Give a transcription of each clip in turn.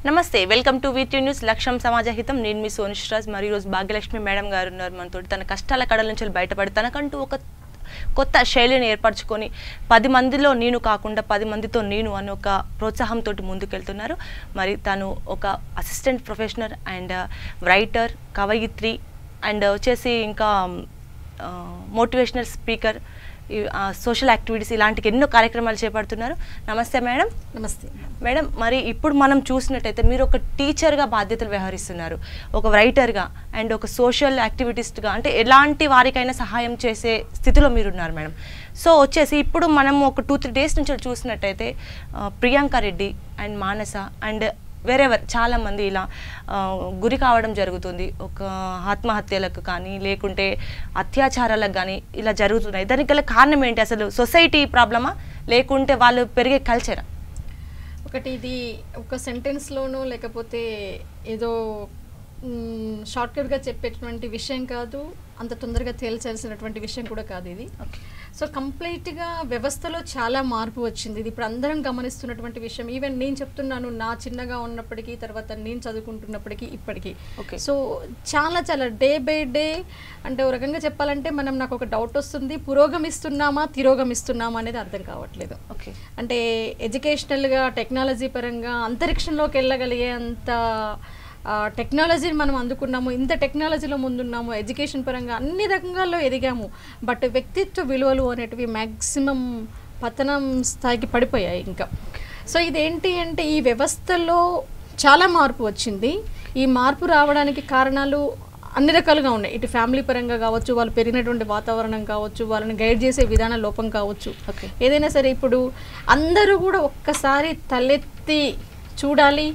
నమస్తే welcome to వీటీ news లక్ష్యం సమాజహితం నేను మీ సోనిశ్రాజ్ మరి రోజు భాగ్యలక్ష్మి మేడం గారు ఉన్నారు మనతో తన కష్టాల కడల నుంచి బయటపడి తనకంటూ ఒక కొత్త శైలిని ఏర్పరచుకొని 10 మందిలో నేను కాకుండా 10 మందితో నేను అనే ఒక ప్రోత్సాహంతో ముందుకెళ్తున్నారు మరి తను ఒక అసిస్టెంట్ ప్రొఫెషనల్ అండ్ రైటర్ కవయిత్రి అండ్ వచ్చేసి ఇంకా మోటివేషనల్ స్పీకర్ సోషల్ యాక్టివిటీస్ ఇలాంటి ఎన్నో కార్యక్రమాలు చేపడుతున్నారు. నమస్తే మేడం. నమస్తే మేడం. మరి ఇప్పుడు మనం చూసినట్టయితే మీరు ఒక టీచర్గా బాధ్యతలు వ్యవహరిస్తున్నారు, ఒక రైటర్గా అండ్ ఒక సోషల్ యాక్టివిటిస్ట్గా, అంటే ఎలాంటి వారికైనా సహాయం చేసే స్థితిలో మీరున్నారు మేడం. సో వచ్చేసి ఇప్పుడు మనం ఒక 2-3 డేస్ నుంచి చూసినట్టయితే Priyanka Reddy and Manasa and wherever చాలామంది ఇలా గురి కావడం జరుగుతుంది. ఒక ఆత్మహత్యలకు కానీ లేకుంటే అత్యాచారాలకు కానీ ఇలా జరుగుతున్నాయి. దానికి గల కారణం ఏంటి? అసలు సొసైటీ ప్రాబ్లమా లేకుంటే వాళ్ళు పెరిగే కల్చరా? ఒకటి ఇది ఒక సెంటెన్స్లోనూ లేకపోతే ఏదో షార్ట్కట్గా చెప్పేటువంటి విషయం కాదు, అంత తొందరగా తేల్చాల్సినటువంటి విషయం కూడా కాదు ఇది. సో కంప్లీట్గా వ్యవస్థలో చాలా మార్పు వచ్చింది. ఇది ఇప్పుడు అందరం గమనిస్తున్నటువంటి విషయం. ఈవెన్ నేను చెప్తున్నాను, నా చిన్నగా ఉన్నప్పటికీ తర్వాత నేను చదువుకుంటున్నప్పటికీ ఇప్పటికీ. సో చాలా చాలా డే బై డే, అంటే ఒక రకంగా చెప్పాలంటే నాకు ఒక డౌట్ వస్తుంది, పురోగమిస్తున్నామా తిరోగమిస్తున్నామా అనేది అర్థం కావట్లేదు. అంటే ఎడ్యుకేషనల్గా టెక్నాలజీ పరంగా అంతరిక్షంలోకి వెళ్ళగలిగే అంత టెక్నాలజీని మనం అందుకున్నాము, ఇంత టెక్నాలజీలో ముందున్నాము, ఎడ్యుకేషన్ పరంగా అన్ని రంగాల్లో ఎదిగాము. బట్ వ్యక్తిత్వ విలువలు అనేటివి మ్యాక్సిమం పతనం స్థాయికి పడిపోయాయి ఇంకా. సో ఇదేంటి అంటే ఈ వ్యవస్థలో చాలా మార్పు వచ్చింది. ఈ మార్పు రావడానికి కారణాలు అన్ని రకాలుగా ఉన్నాయి. ఇటు ఫ్యామిలీ పరంగా కావచ్చు, వాళ్ళు పెరిగినటువంటి వాతావరణం కావచ్చు, వాళ్ళని గైడ్ చేసే విధాన లోపం కావచ్చు, ఏదైనా సరే. ఇప్పుడు అందరూ కూడా ఒక్కసారి తలెత్తి చూడాలి,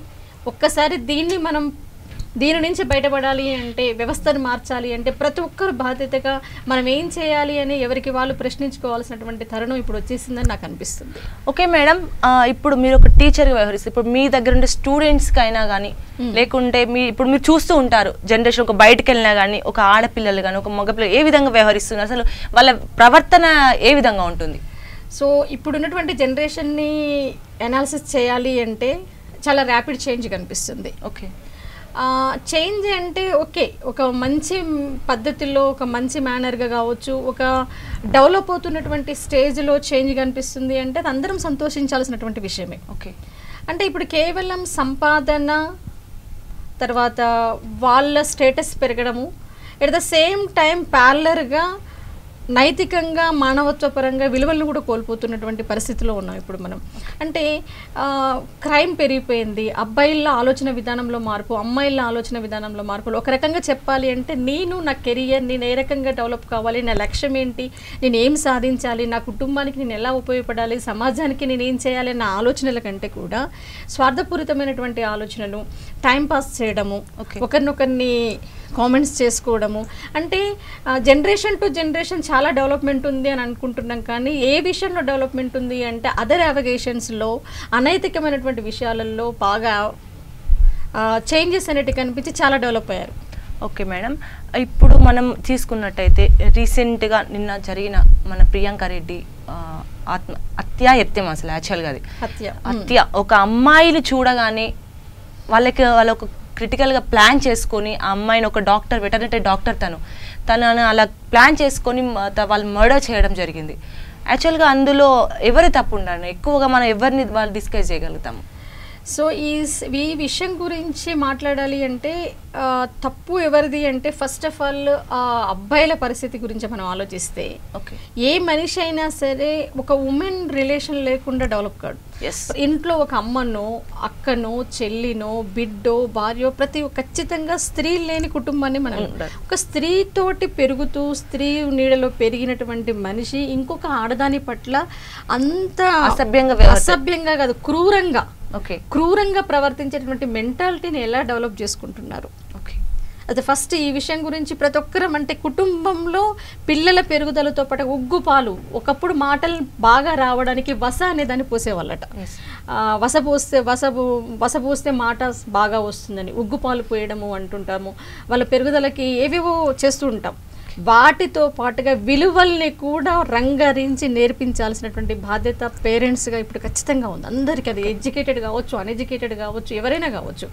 ఒక్కసారి దీని నుంచి బయటపడాలి అంటే, వ్యవస్థను మార్చాలి అంటే ప్రతి ఒక్కరు బాధ్యతగా మనం ఏం చేయాలి అని ఎవరికి వాళ్ళు ప్రశ్నించుకోవాల్సినటువంటి తరుణం ఇప్పుడు వచ్చేసిందని నాకు అనిపిస్తుంది. ఓకే మేడం, ఇప్పుడు మీరు ఒక టీచర్గా వ్యవహరిస్తారు. ఇప్పుడు మీ దగ్గర ఉండే స్టూడెంట్స్కి అయినా కానీ లేకుంటే ఇప్పుడు మీరు చూస్తూ ఉంటారు జనరేషన్, ఒక బయటకు వెళ్ళినా కానీ ఒక ఆడపిల్లలు కానీ ఒక మగపిల్లలు ఏ విధంగా వ్యవహరిస్తున్నారు, అసలు వాళ్ళ ప్రవర్తన ఏ విధంగా ఉంటుంది? సో ఇప్పుడు ఉన్నటువంటి జనరేషన్ని అనాలిసిస్ చేయాలి అంటే చాలా ర్యాపిడ్ చేంజ్ కనిపిస్తుంది. చేంజ్ అంటే ఒక మంచి పద్ధతిలో, ఒక మంచి మేనర్గా కావచ్చు, ఒక డెవలప్ అవుతున్నటువంటి స్టేజ్లో చేంజ్ కనిపిస్తుంది అంటే అది అందరం సంతోషించాల్సినటువంటి విషయమే. అంటే ఇప్పుడు కేవలం సంపాదన తర్వాత వాళ్ళ స్టేటస్ పెరగడము, ఎట్ ద సేమ్ టైం ప్యారలర్గా నైతికంగా మానవత్వపరంగా విలువలను కూడా కోల్పోతున్నటువంటి పరిస్థితిలో ఉన్నాం ఇప్పుడు మనం. అంటే క్రైమ్ పెరిగిపోయింది, అబ్బాయిల ఆలోచన విధానంలో మార్పు, అమ్మాయిల ఆలోచన విధానంలో మార్పులు. ఒక రకంగా చెప్పాలి అంటే నా కెరియర్ నేను ఏ రకంగా డెవలప్ కావాలి, నా లక్ష్యం ఏంటి, నేను ఏం సాధించాలి, నా కుటుంబానికి నేను ఎలా ఉపయోగపడాలి, సమాజానికి నేను ఏం చేయాలి అన్న ఆలోచనల కంటే కూడా స్వార్థపూరితమైనటువంటి ఆలోచనలు, టైంపాస్ చేయడము, ఒకరినొకరిని కామెంట్స్ చేసుకోవడము. అంటే జనరేషన్ టు జనరేషన్ చాలా డెవలప్మెంట్ ఉంది అని అనుకుంటున్నాం, కానీ ఏ విషయంలో డెవలప్మెంట్ ఉంది అంటే అదర్ అవగేషన్స్లో, అనైతికమైనటువంటి విషయాలలో బాగా చేంజెస్ అనేవి కనిపించి చాలా డెవలప్ అయ్యారు. ఓకే మేడం, ఇప్పుడు మనం తీసుకున్నట్టయితే రీసెంట్గా నిన్న జరిగిన మన ప్రియాంక రెడ్డి హత్య, అసలు యాక్చువల్గా అది హత్య. ఒక అమ్మాయిని చూడగానే వాళ్ళొక క్రిటికల్గా ప్లాన్ చేసుకొని ఆ అమ్మాయిని ఒక డాక్టర్, వెటర్నరీ డాక్టర్ తనను అలా ప్లాన్ చేసుకొని వాళ్ళు మర్డర్ చేయడం జరిగింది. యాక్చువల్గా అందులో ఎవరి తప్పు ఉండాలి? ఎక్కువగా మనం ఎవరిని వాళ్ళు డిస్కస్ చేయగలుగుతాము? సో ఈ విషయం గురించి మాట్లాడాలి అంటే తప్పు ఎవరిది అంటే ఫస్ట్ ఆఫ్ ఆల్ అబ్బాయిల పరిస్థితి గురించి మనం ఆలోచిస్తే, ఏ మనిషి అయినా సరే ఒక ఉమెన్ రిలేషన్ లేకుండా డెవలప్ కాదు. ఇంట్లో ఒక అమ్మనో, అక్కనో, చెల్లినో, బిడ్డో, భార్యో, ఖచ్చితంగా స్త్రీ లేని కుటుంబాన్ని మనం, ఒక స్త్రీతోటి పెరుగుతూ స్త్రీ నీడలో పెరిగినటువంటి మనిషి ఇంకొక ఆడదాని పట్ల అంత అసభ్యంగా కాదు, క్రూరంగా ప్రవర్తించేటువంటి మెంటాలిటీని ఎలా డెవలప్ చేసుకుంటున్నారు. అది ఫస్ట్ ఈ విషయం గురించి ప్రతి ఒక్కరం, అంటే కుటుంబంలో పిల్లల పెరుగుదలతో పాటు ఉగ్గుపాలు, ఒకప్పుడు మాటలు బాగా రావడానికి వస అనే దాన్ని పోసేవాళ్ళట. వస పోస్తే మాట బాగా వస్తుందని ఉగ్గుపాలు పోయడము అంటుంటాము. వాళ్ళ పెరుగుదలకి ఏవేవో చేస్తూ ఉంటాం. వాటితో పాటుగా విలువల్ని కూడా రంగరించి నేర్పించాల్సినటువంటి బాధ్యత పేరెంట్స్గా ఇప్పుడు ఖచ్చితంగా ఉంది అందరికీ. అది ఎడ్యుకేటెడ్ కావచ్చు, అన్ఎడ్యుకేటెడ్ కావచ్చు, ఎవరైనా కావచ్చు.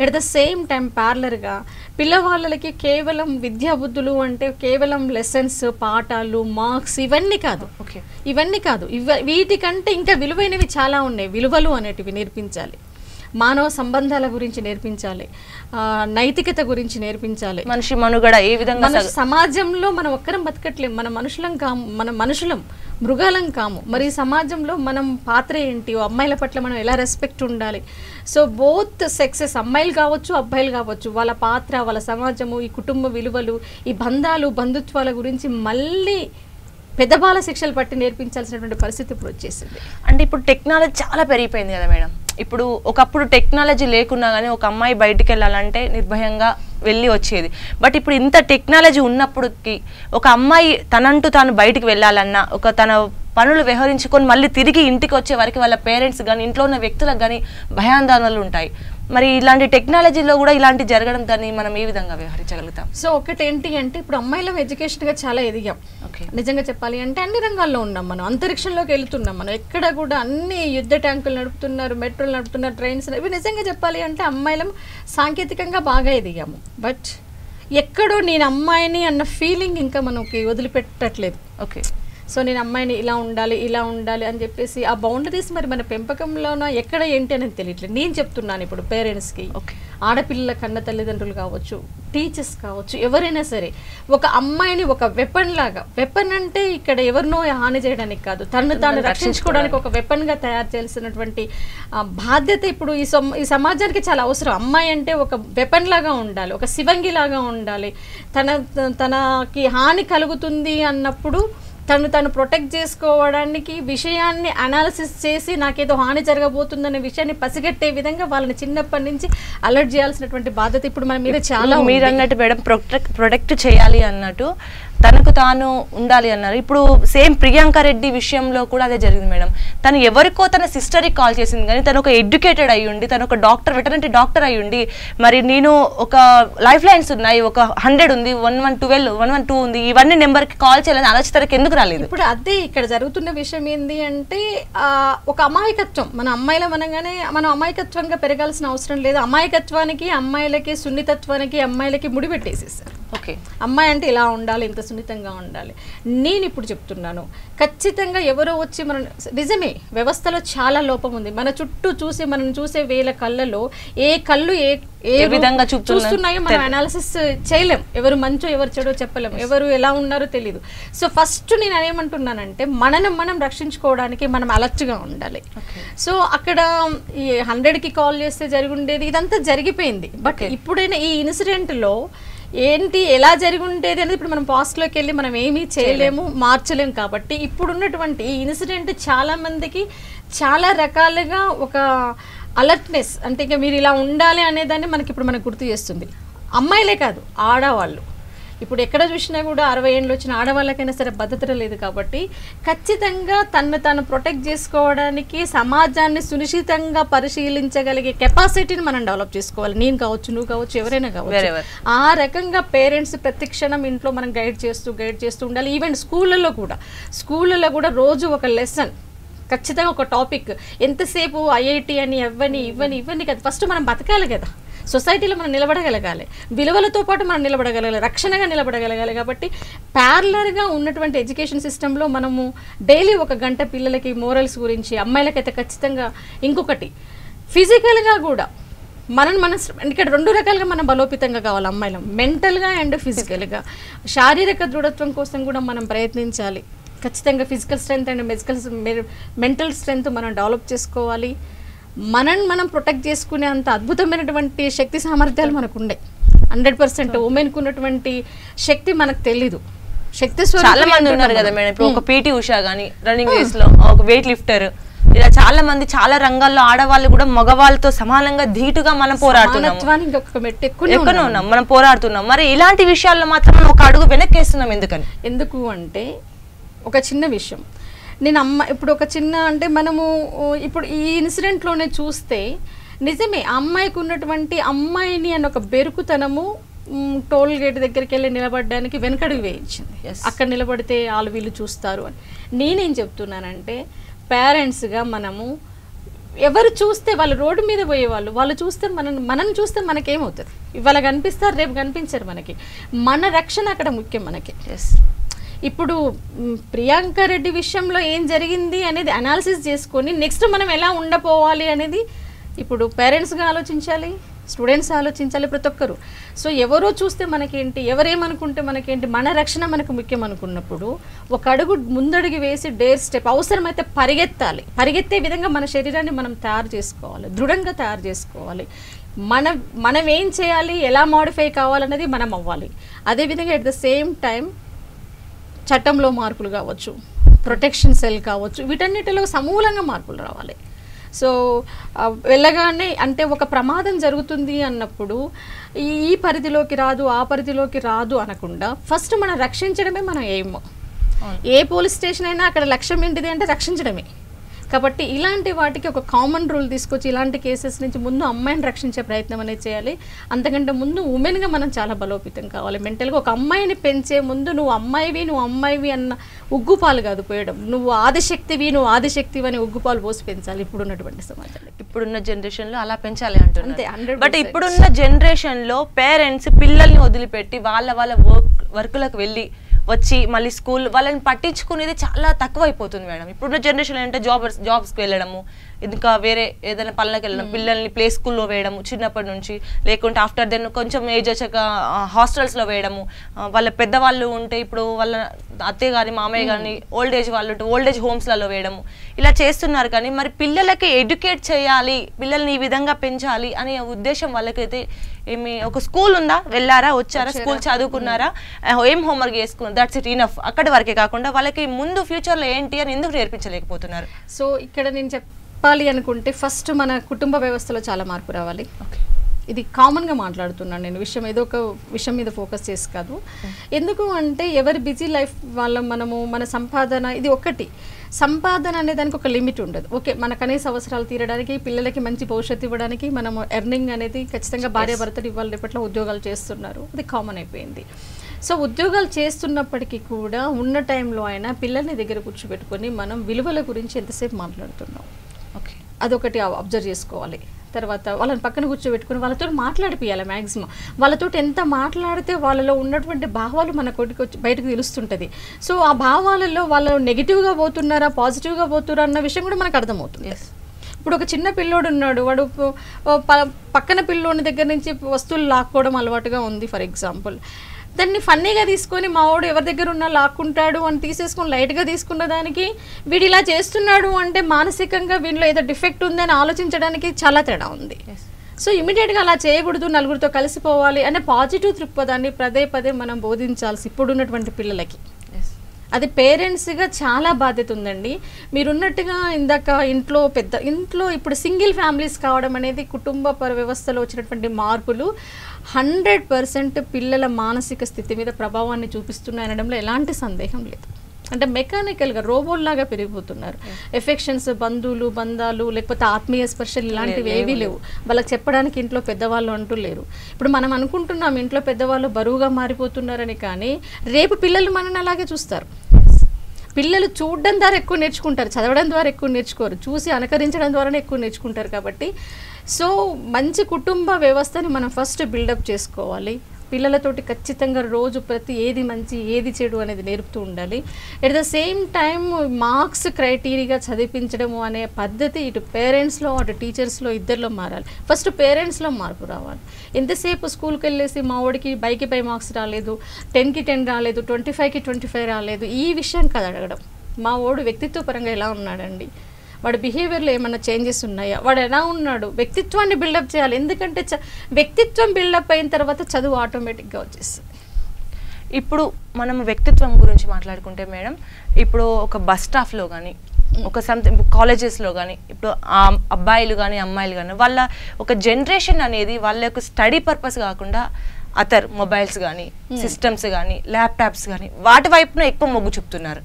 ఎట్ ద సేమ్ టైం ప్యారలర్గా పిల్లవాళ్ళకి కేవలం విద్యాబుద్ధులు అంటే కేవలం లెసన్స్, పాఠాలు, మార్క్స్ ఇవన్నీ కాదు. ఇవన్నీ కాదు, వీటికంటే ఇంకా విలువైనవి చాలా ఉన్నాయి. విలువలు అనేటివి నేర్పించాలి, మానవ సంబంధాల గురించి నేర్పించాలి, నైతికత గురించి నేర్పించాలి. మనిషి మనుగడ ఏ విధంగా, సమాజంలో మనం ఒక్కరం బతకట్లేం, మన మనుషులం కాము, మన మనుషులం మృగాలం కాము. మరి ఈ సమాజంలో మనం పాత్ర ఏంటి, అమ్మాయిల పట్ల మనం ఎలా రెస్పెక్ట్ ఉండాలి. సో బోత్ సెక్సెస్, అమ్మాయిలు కావచ్చు అబ్బాయిలు కావచ్చు, వాళ్ళ పాత్ర, వాళ్ళ సమాజము, ఈ కుటుంబ విలువలు, ఈ బంధాలు, బంధుత్వాల గురించి మళ్ళీ పెద్దబాల శిక్షలు పట్టి నేర్పించాల్సినటువంటి పరిస్థితి ఇప్పుడు వచ్చేసింది. అంటే ఇప్పుడు టెక్నాలజీ చాలా పెరిగిపోయింది కదా మేడం. ఇప్పుడు ఒకప్పుడు టెక్నాలజీ లేకున్నా కానీ ఒక అమ్మాయి బయటికి వెళ్ళాలంటే నిర్భయంగా వెళ్ళి వచ్చేది. బట్ ఇప్పుడు ఇంత టెక్నాలజీ ఉన్నప్పటికీ ఒక అమ్మాయి తనంటూ తాను బయటికి వెళ్ళాలన్నా, ఒక తన పనులు వ్యవహరించుకొని మళ్ళీ తిరిగి ఇంటికి వచ్చే వరకు వాళ్ళ పేరెంట్స్ కానీ ఇంట్లో ఉన్న వ్యక్తులకు కానీ భయాందోళనలు ఉంటాయి. మరి ఇలాంటి టెక్నాలజీలో కూడా ఇలాంటి జరగడం దాన్ని మనం ఏ విధంగా వ్యవహరించగలుగుతాం? సో ఒకటి ఏంటి అంటే ఇప్పుడు అమ్మాయిలం ఎడ్యుకేషన్గా చాలా ఎదిగాం. నిజంగా చెప్పాలి అంటే అన్ని రంగాల్లో ఉన్నాం, మనం అంతరిక్షంలోకి వెళ్తున్నాం. మనం ఎక్కడ కూడా అన్ని యుద్ధ ట్యాంకులు నడుపుతున్నారు, మెట్రోలు నడుపుతున్నారు, ట్రైన్స్. ఇవి నిజంగా చెప్పాలి అంటే అమ్మాయిలం సాంకేతికంగా బాగా ఎదిగాము. బట్ ఎక్కడో నేను అమ్మాయిని అన్న ఫీలింగ్ ఇంకా మనకి వదిలిపెట్టట్లేదు. సో నేను అమ్మాయిని ఇలా ఉండాలి, ఇలా ఉండాలి అని చెప్పేసి ఆ బౌండరీస్ మరి మన పెంపకంలోన ఎక్కడ ఏంటి అనేది తెలియట్లేదు. నేను చెప్తున్నాను ఇప్పుడు పేరెంట్స్కి, ఆడపిల్లల కన్న తల్లిదండ్రులు కావచ్చు, టీచర్స్ కావచ్చు, ఎవరైనా సరే ఒక అమ్మాయిని ఒక వెపన్ లాగా, వెపన్ అంటే ఇక్కడ ఎవరినో హాని చేయడానికి కాదు, తను తాను రక్షించుకోవడానికి ఒక వెపన్గా తయారు చేయాల్సినటువంటి బాధ్యత ఇప్పుడు ఈ సమాజానికి చాలా అవసరం. అమ్మాయి అంటే ఒక వెపన్ లాగా ఉండాలి, ఒక శివంగి లాగా ఉండాలి. తనకి హాని కలుగుతుంది అన్నప్పుడు తను ప్రొటెక్ట్ చేసుకోవడానికి విషయాన్ని అనాలిసిస్ చేసి నాకేదో హాని జరగబోతుందనే విషయాన్ని పసిగట్టే విధంగా వాళ్ళని చిన్నప్పటి నుంచి అలర్ట్ చేయాల్సినటువంటి బాధ్యత ఇప్పుడు మన మీద చాలా. మీరు అన్నట్టు మేడం ప్రొటెక్ట్ చేయాలి అన్నట్టు, తనకు తాను ఉండాలి అన్నారు. ఇప్పుడు సేమ్ ప్రియాంక రెడ్డి విషయంలో కూడా అదే జరిగింది మేడం. తను ఎవరికో తన సిస్టర్కి కాల్ చేసింది కానీ తను ఒక ఎడ్యుకేటెడ్ అయ్యి ఉండి, తను ఒక డాక్టర్, వెటర్నరీ డాక్టర్ అయ్యి ఉండి, మరి నేను ఒక లైఫ్ లైన్స్ ఉన్నాయి, ఒక 100 ఉంది, 1112, 112 ఉంది, ఇవన్నీ నెంబర్కి కాల్ చేయాలని ఆలోచనకి ఎందుకు రాలేదు? ఇప్పుడు అదే ఇక్కడ జరుగుతున్న విషయం ఏంటి అంటే ఒక అమాయకత్వం. మన అమ్మాయిల అనగానే మనం అమాయకత్వంగా పెరగాల్సిన అవసరం లేదు. అమాయకత్వానికి, అమ్మాయిలకి, సున్నితత్వానికి అమ్మాయిలకి ముడిపెట్టేసేసారు. అమ్మాయి అంటే ఇలా ఉండాలి, ఇంత సున్నితంగా ఉండాలి. నేను ఇప్పుడు చెప్తున్నాను, ఖచ్చితంగా ఎవరో వచ్చి మనం, నిజమే వ్యవస్థలో చాలా లోపం ఉంది. మన చుట్టూ చూసి మనం చూసే వేల కళ్ళలో ఏ కళ్ళు ఏ విధంగా చూస్తున్నాయో మనం అనాలిసిస్ చేయలేం. ఎవరు మంచో ఎవరు చెడో చెప్పలేం, ఎవరు ఎలా ఉన్నారో తెలియదు. సో ఫస్ట్ నేను ఏమంటున్నానంటే మనం రక్షించుకోవడానికి మనం అలర్ట్గా ఉండాలి. సో అక్కడ ఈ 100కి కాల్ చేస్తే జరిగి ఉండేది, ఇదంతా జరిగిపోయింది. బట్ ఇప్పుడైనా ఈ ఇన్సిడెంట్లో ఏంటి ఎలా జరిగి ఉండేది అనేది ఇప్పుడు మనం పాస్ట్లోకి వెళ్ళి మనం ఏమీ చేయలేము, మార్చలేము. కాబట్టి ఇప్పుడున్నటువంటి ఈ ఇన్సిడెంట్ చాలా మందికి చాలా రకాలుగా ఒక అలర్ట్నెస్, అంటే ఇక మీరు ఇలా ఉండాలి అనేదాన్ని మనకు గుర్తు చేస్తుంది. అమ్మాయిలే కాదు, ఆడవాళ్ళు ఇప్పుడు ఎక్కడ చూసినా కూడా 60 ఏళ్ళు వచ్చిన ఆడవాళ్ళకైనా సరే భద్రత లేదు. కాబట్టి ఖచ్చితంగా తను ప్రొటెక్ట్ చేసుకోవడానికి సమాజాన్ని సునిశ్చితంగా పరిశీలించగలిగే కెపాసిటీని మనం డెవలప్ చేసుకోవాలి. నేను కావచ్చు, నువ్వు కావచ్చు, ఎవరైనా కావచ్చు. ఆ రకంగా పేరెంట్స్ ప్రతి క్షణం ఇంట్లో మనం గైడ్ చేస్తూ ఉండాలి. ఈవెన్ స్కూళ్ళలో కూడా రోజు ఒక లెసన్, ఖచ్చితంగా ఒక టాపిక్. ఎంతసేపు ఐఐటి అని ఇవన్నీ కదా, ఫస్ట్ మనం బతకాలి కదా, సొసైటీలో మనం నిలబడగలగాలి, విలువలతో పాటు మనం నిలబడగలగాలి, రక్షణగా నిలబడగలగాలి. కాబట్టి ప్యారలర్గా ఉన్నటువంటి ఎడ్యుకేషన్ సిస్టంలో మనము డైలీ 1 గంట పిల్లలకి మోరల్స్ గురించి, అమ్మాయిలకైతే ఖచ్చితంగా, ఇంకొకటి ఫిజికల్గా కూడా మనం ఇక్కడ 2 రకాలుగా మనం బలోపేతంగా కావాలి. అమ్మాయిలం మెంటల్గా అండ్ ఫిజికల్గా, శారీరక దృఢత్వం కోసం కూడా మనం ప్రయత్నించాలి. ఖచ్చితంగా physical strength and mental strength మనం డెవలప్ చేసుకోవాలి. మనం ప్రొటెక్ట్ చేసుకునే అంత అద్భుతమైనటువంటి శక్తి సామర్థ్యాలు మనకు ఉండే. 100% ఉమెన్కు ఉన్నటువంటి శక్తి మనకు తెలీదు. శక్తి చాలా మంది ఉన్నారు కదా మేడం. ఇప్పుడు ఒక పీటీ ఉషా గానీ రన్నింగ్ రేస్ లో, ఒక వెయిట్ లిఫ్టర్, ఇలా చాలా మంది చాలా రంగాల్లో ఆడవాళ్ళు కూడా మగవాళ్ళతో సమానంగా ధీటుగా మనం పోరాడుతున్నాం, మనం పోరాడుతున్నాం. మరి ఇలాంటి విషయాల్లో మాత్రం ఒక అడుగు వెనక్కేస్తున్నాం. ఎందుకు అంటే ఒక చిన్న విషయం, నేను ఇప్పుడు ఒక చిన్న అంటే మనము ఇప్పుడు ఈ ఇన్సిడెంట్లోనే చూస్తే నిజమే అమ్మాయికి ఉన్నటువంటి అమ్మాయిని అన్న ఒక బెరుకుతనము టోల్ గేట్ దగ్గరికి వెళ్ళి నిలబడడానికి వెనకడుగు వేయించింది. అక్కడ నిలబడితే వాళ్ళు వీళ్ళు చూస్తారు అని. నేనేం చెప్తున్నానంటే పేరెంట్స్గా మనము ఎవరు చూస్తే వాళ్ళు రోడ్డు మీద పోయేవాళ్ళు వాళ్ళు చూస్తే మనం చూస్తే మనకేమవుతుంది? ఇవాళ కనిపిస్తారు, రేపు కనిపించారు. మనకి మన రక్షణ అక్కడ ముఖ్యం మనకి. ఇప్పుడు ప్రియాంక రెడ్డి విషయంలో ఏం జరిగింది అనేది అనాలిసిస్ చేసుకొని నెక్స్ట్ మనం ఎలా ఉండపోవాలి అనేది ఇప్పుడు పేరెంట్స్గా ఆలోచించాలి, స్టూడెంట్స్ ఆలోచించాలి, ప్రతి ఒక్కరు. సో ఎవరో చూస్తే మనకేంటి, ఎవరేమనుకుంటే మనకేంటి, మన రక్షణ మనకు ముఖ్యం అనుకున్నప్పుడు ఒక అడుగు ముందడుగు వేసి డేర్ స్టెప్ అవసరమైతే పరిగెత్తాలి. పరిగెత్తే విధంగా మన శరీరాన్ని మనం తయారు చేసుకోవాలి, దృఢంగా తయారు చేసుకోవాలి. మనం ఏం చేయాలి, ఎలా మోడిఫై కావాలనేది మనం అవ్వాలి. అదేవిధంగా ఎట్ ద సేమ్ టైం చట్టంలో మార్పులు కావచ్చు, ప్రొటెక్షన్ సెల్ కావచ్చు, వీటన్నిటిలో సమూలంగా మార్పులు రావాలి. సో వెళ్ళగానే అంటే ఒక ప్రమాదం జరుగుతుంది అన్నప్పుడు ఈ పరిధిలోకి రాదు, ఆ పరిధిలోకి రాదు అనకుండా ఫస్ట్ మనం రక్షించడమే మన ఎయిమ్. ఏ పోలీస్ స్టేషన్ అయినా అక్కడ లక్ష్యం ఏంటిది అంటే రక్షించడమే. కాబట్టి ఇలాంటి వాటికి ఒక కామన్ రూల్ తీసుకొచ్చి ఇలాంటి కేసెస్ నుంచి ముందు అమ్మాయిని రక్షించే ప్రయత్నం అనేది చేయాలి. అంతకంటే ముందు ఉమెన్గా మనం చాలా బలోపేతం కావాలి మెంటల్గా. ఒక అమ్మాయిని పెంచే ముందు నువ్వు అమ్మాయివి అన్న ఉగ్గుపాలు కాదు పోయడం, నువ్వు ఆదిశక్తివి అని ఉగ్గుపాలు పోసి పెంచాలి ఇప్పుడున్నటువంటి సమాజంలో. ఇప్పుడున్న జనరేషన్లో అలా పెంచాలి అంటున్నారు. బట్ ఇప్పుడున్న జనరేషన్లో పేరెంట్స్ పిల్లల్ని వదిలిపెట్టి వాళ్ళ వర్కులకు వెళ్ళి వచ్చి మళ్ళీ స్కూల్ వాళ్ళని పట్టించుకునేది చాలా తక్కువ అయిపోతుంది మేడం. ఇప్పుడున్న జనరేషన్ అంటే జాబ్స్కి వెళ్ళడము, ఇంకా వేరే ఏదైనా పనులకు వెళ్ళడం, పిల్లల్ని ప్లే స్కూల్లో వేయడము చిన్నప్పటి నుంచి, లేకుంటే ఆఫ్టర్ దెన్ కొంచెం ఏజ్ వచ్చాక హాస్టల్స్లో వేయడము. వాళ్ళ పెద్దవాళ్ళు ఉంటే ఇప్పుడు వాళ్ళ అత్తయ్య కానీ మామయ్య కానీ ఓల్డ్ ఏజ్ వాళ్ళు ఉంటే ఓల్డ్ ఏజ్ హోమ్స్లలో వేయడము, ఇలా చేస్తున్నారు. కానీ మరి పిల్లలకి ఎడ్యుకేట్ చేయాలి, పిల్లల్ని ఈ విధంగా పెంచాలి అనే ఉద్దేశం వాళ్ళకైతే ఏమి, ఒక స్కూల్ ఉందా, వెళ్ళారా, వచ్చారా, స్కూల్ చదువుకున్నారా, ఏం హోంవర్క్ చేసుకున్నారు, దట్స్ ఇట్ ఇనఫ్. అక్కడి వరకే కాకుండా వాళ్ళకి ముందు ఫ్యూచర్లో ఏంటి అని ఎందుకు నేర్పించలేకపోతున్నారు? సో ఇక్కడ నేను చెప్పాలి అనుకుంటే ఫస్ట్ మన కుటుంబ వ్యవస్థలో చాలా మార్పు రావాలి. ఇది కామన్గా మాట్లాడుతున్నాను నేను, ఏదో ఒక విషయం మీద ఫోకస్ చేసి కాదు. ఎందుకు అంటే ఎవరి బిజీ లైఫ్ వల్ల మన సంపాదన ఇది ఒకటి. సంపాదన అనే దానికి ఒక లిమిట్ ఉండదు. ఓకే, మన కనీస అవసరాలు తీరడానికి, పిల్లలకి మంచి భవిష్యత్తు ఇవ్వడానికి మనము ఎర్నింగ్ అనేది ఖచ్చితంగా భార్యాభర్తలు ఇవాళ రేపట్లో ఉద్యోగాలు చేస్తున్నారు, అది కామన్ అయిపోయింది. సో ఉద్యోగాలు చేస్తున్నప్పటికీ కూడా ఉన్న టైంలో అయినా పిల్లల్ని దగ్గర కూర్చోబెట్టుకొని మనం విలువల గురించి ఎంతసేపు మాట్లాడుతున్నాం, ఓకే, అదొకటి అబ్జర్వ్ చేసుకోవాలి. తర్వాత వాళ్ళని పక్కన కూర్చోబెట్టుకుని వాళ్ళతో మాట్లాడిపియాలి. మ్యాక్సిమం వాళ్ళతో ఎంత మాట్లాడితే వాళ్ళలో ఉన్నటువంటి భావాలు మన కొడుకు బయటకు తెలుస్తుంటుంది. సో ఆ భావాలలో వాళ్ళు నెగిటివ్గా పోతున్నారా పాజిటివ్గా పోతున్నారా అన్న విషయం కూడా మనకు అర్థమవుతుంది. ఇప్పుడు ఒక చిన్న పిల్లోడు ఉన్నాడు, వాడు పక్కన పిల్లోని దగ్గర నుంచి వస్తువులు లాక్కోవడం అలవాటుగా ఉంది ఫర్ ఎగ్జాంపుల్. దాన్ని ఫన్నీగా తీసుకొని మా వాడు ఎవరి దగ్గర ఉన్నా లాక్కుంటాడు అని తీసేసుకొని లైట్గా తీసుకున్న దానికి వీడు ఇలా చేస్తున్నాడు అంటే మానసికంగా వీడిలో ఏదో డిఫెక్ట్ ఉందని ఆలోచించడానికి చాలా తేడా ఉంది. సో ఇమీడియట్గా అలా చేయకూడదు, నలుగురితో కలిసిపోవాలి అనే పాజిటివ్ దృక్పథాన్ని పదే మనం బోధించాల్సి ఇప్పుడున్నటువంటి పిల్లలకి. అది పేరెంట్స్గా చాలా బాధ్యత ఉందండి. మీరున్నట్టుగా ఇందాక ఇంట్లో ఇప్పుడు సింగిల్ ఫ్యామిలీస్ కావడం అనేది కుటుంబ వ్యవస్థలో వచ్చినటువంటి మార్పులు 100% పిల్లల మానసిక స్థితి మీద ప్రభావాన్ని చూపిస్తున్నాయి అనడంలో ఎలాంటి సందేహం లేదు. అంటే మెకానికల్గా రోబోల్లాగా పెరిగిపోతున్నారు. ఎఫెక్షన్స్, బంధాలు లేకపోతే ఆత్మీయ స్పర్శలు ఇలాంటివి ఏవీ లేవు. వాళ్ళకి చెప్పడానికి ఇంట్లో పెద్దవాళ్ళు అంటూ లేరు. ఇప్పుడు మనం అనుకుంటున్నాం ఇంట్లో పెద్దవాళ్ళు బరువుగా మారిపోతున్నారని, కానీ రేపు పిల్లలు మనల్ని అలాగే చూస్తారు. పిల్లలు చూడడం ద్వారా ఎక్కువ నేర్చుకుంటారు, చదవడం ద్వారా ఎక్కువ నేర్చుకోరు, చూసి అనుకరించడం ద్వారానే ఎక్కువ నేర్చుకుంటారు. కాబట్టి సో మంచి కుటుంబ వ్యవస్థని మనం ఫస్ట్ బిల్డప్ చేసుకోవాలి. పిల్లలతోటి ఖచ్చితంగా రోజు ప్రతి ఏది మంచి ఏది చెడు అనేది నేర్పుతూ ఉండాలి. At the same time marks క్రైటీరియాగా చదివించడము అనే పద్ధతి ఇటు పేరెంట్స్లో అటు టీచర్స్లో ఇద్దరిలో మారాలి. ఫస్ట్ పేరెంట్స్లో మార్పు రావాలి. ఎంతసేపు స్కూల్కి వెళ్ళేసి మా వాడికి బైకి 5 మార్క్స్ రాలేదు, 10కి 10 రాలేదు, 25కి 25 రాలేదు, ఈ విషయం కాదు అడగడం. మా వాడు వ్యక్తిత్వ పరంగా ఎలా ఉన్నాడండి, వాడి బిహేవియర్లో ఏమైనా చేంజెస్ ఉన్నాయా, వాడు ఎలా ఉన్నాడు, వ్యక్తిత్వాన్ని బిల్డప్ చేయాలి. ఎందుకంటే వ్యక్తిత్వం బిల్డప్ అయిన తర్వాత చదువు ఆటోమేటిక్గా వచ్చేస్తుంది. ఇప్పుడు మనం వ్యక్తిత్వం గురించి మాట్లాడుకుంటే మేడం, ఇప్పుడు ఒక బస్ స్టాప్లో కానీ ఒక సంథింగ్ కాలేజెస్లో కానీ ఇప్పుడు అబ్బాయిలు కానీ అమ్మాయిలు కానీ వాళ్ళ ఒక జనరేషన్ అనేది వాళ్ళ యొక్క స్టడీ పర్పస్ కాకుండా మొబైల్స్ కానీ సిస్టమ్స్ కానీ ల్యాప్టాప్స్ కానీ వాటి వైపున ఎక్కువ మొగ్గు చూపుతున్నారు.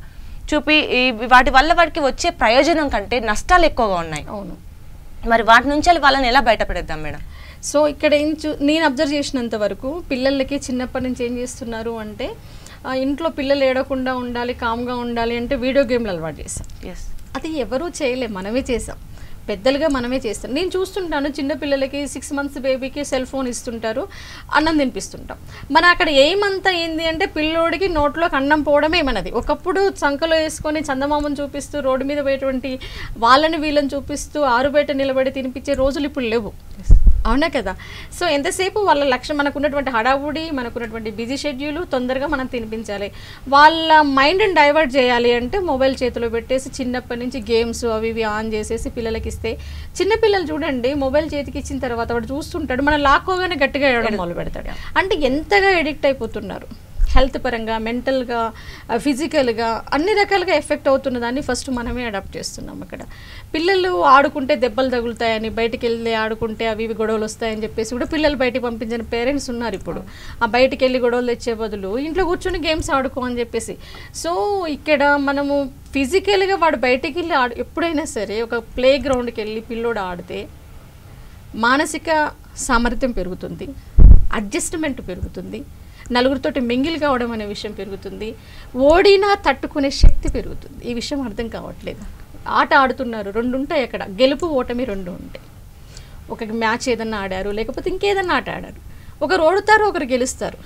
వాటి వల్ల వాడికి వచ్చే ప్రయోజనం కంటే నష్టాలు ఎక్కువగా ఉన్నాయి. అవును, మరి వాటి నుంచి వాళ్ళని ఎలా బయటపడేద్దాం మేడం? సో ఇక్కడ నేను అబ్జర్వ్ చేసినంత వరకు పిల్లలకి చిన్నప్పటి నుంచి ఏం చేస్తున్నారు అంటే ఇంట్లో పిల్లలు ఏడకుండా ఉండాలి, కామ్గా ఉండాలి అంటే వీడియో గేమ్లు అలవాటు చేస్తాం. అది ఎవరూ చేయలేం, మనమే చేసాం, పెద్దలుగా మనమే చేస్తాం. నేను చూస్తుంటాను చిన్నపిల్లలకి 6 months బేబీకి సెల్ ఫోన్ ఇస్తుంటారు, అన్నం తినిపిస్తుంటాం. మన అక్కడ ఏమంతా ఏంది అంటే పిల్లోడికి నోట్లోకి అన్నం పోవడమే మనది. ఒకప్పుడు సంకలో వేసుకొని చందమామను చూపిస్తూ రోడ్డు మీద పోయేటువంటి వాళ్ళని వీళ్ళని చూపిస్తూ ఆరుబయట నిలబడి తినిపించే రోజులు ఇప్పుడు లేవు, అవునా కదా? సో ఎంతసేపు వాళ్ళ లక్ష్యం, మనకున్నటువంటి హడావుడి, మనకున్నటువంటి బిజీ షెడ్యూల్, తొందరగా మనం తినిపించాలి. వాళ్ళ మైండ్ని డైవర్ట్ చేయాలి అంటే మొబైల్ చేతిలో పెట్టేసి చిన్నప్పటి నుంచి గేమ్స్ అవి ఇవి ఆన్ చేసేసి పిల్లలకి ఇస్తే, చిన్నపిల్లలు చూడండి మొబైల్ చేతికి ఇచ్చిన తర్వాత వాడు చూస్తుంటాడు, మనం లాక్కోగానే గట్టిగా ఏడవడం మొదలు పెడతాడు. అంటే ఎంతగా ఎడిక్ట్ అయిపోతున్నారు, హెల్త్ పరంగా, మెంటల్గా, ఫిజికల్గా అన్ని రకాలుగా ఎఫెక్ట్ అవుతున్న దాన్ని ఫస్ట్ మనమే అడాప్ట్ చేస్తున్నాం. అక్కడ పిల్లలు ఆడుకుంటే దెబ్బలు తగులుతాయని, బయటికి వెళ్ళి ఆడుకుంటే అవి ఇవి గొడవలు వస్తాయని చెప్పేసి కూడా పిల్లలు బయటికి పంపించిన పేరెంట్స్ ఉన్నారు ఇప్పుడు. ఆ బయటికి వెళ్ళి గొడవలు తెచ్చే బదులు ఇంట్లో కూర్చొని గేమ్స్ ఆడుకో అని చెప్పేసి. సో ఇక్కడ మనము ఫిజికల్గా వాడు బయటికి వెళ్ళి ఎప్పుడైనా సరే ఒక ప్లే గ్రౌండ్కి వెళ్ళి పిల్లోడు ఆడితే మానసిక సామర్థ్యం పెరుగుతుంది, అడ్జస్ట్మెంట్ పెరుగుతుంది, నలుగురితోటి మింగిల్ కావడం అనే విషయం పెరుగుతుంది, ఓడినా తట్టుకునే శక్తి పెరుగుతుంది. ఈ విషయం అర్థం కావట్లేదు. ఆట ఆడుతున్నారు, 2 ఉంటాయి అక్కడ, గెలుపు ఓటమి 2 ఉంటాయి. ఒక మ్యాచ్ ఏదన్నా ఆడారు, లేకపోతే ఇంకేదన్నా ఆట ఆడారు, ఒకరు ఓడుతారు, ఒకరు గెలుస్తారు.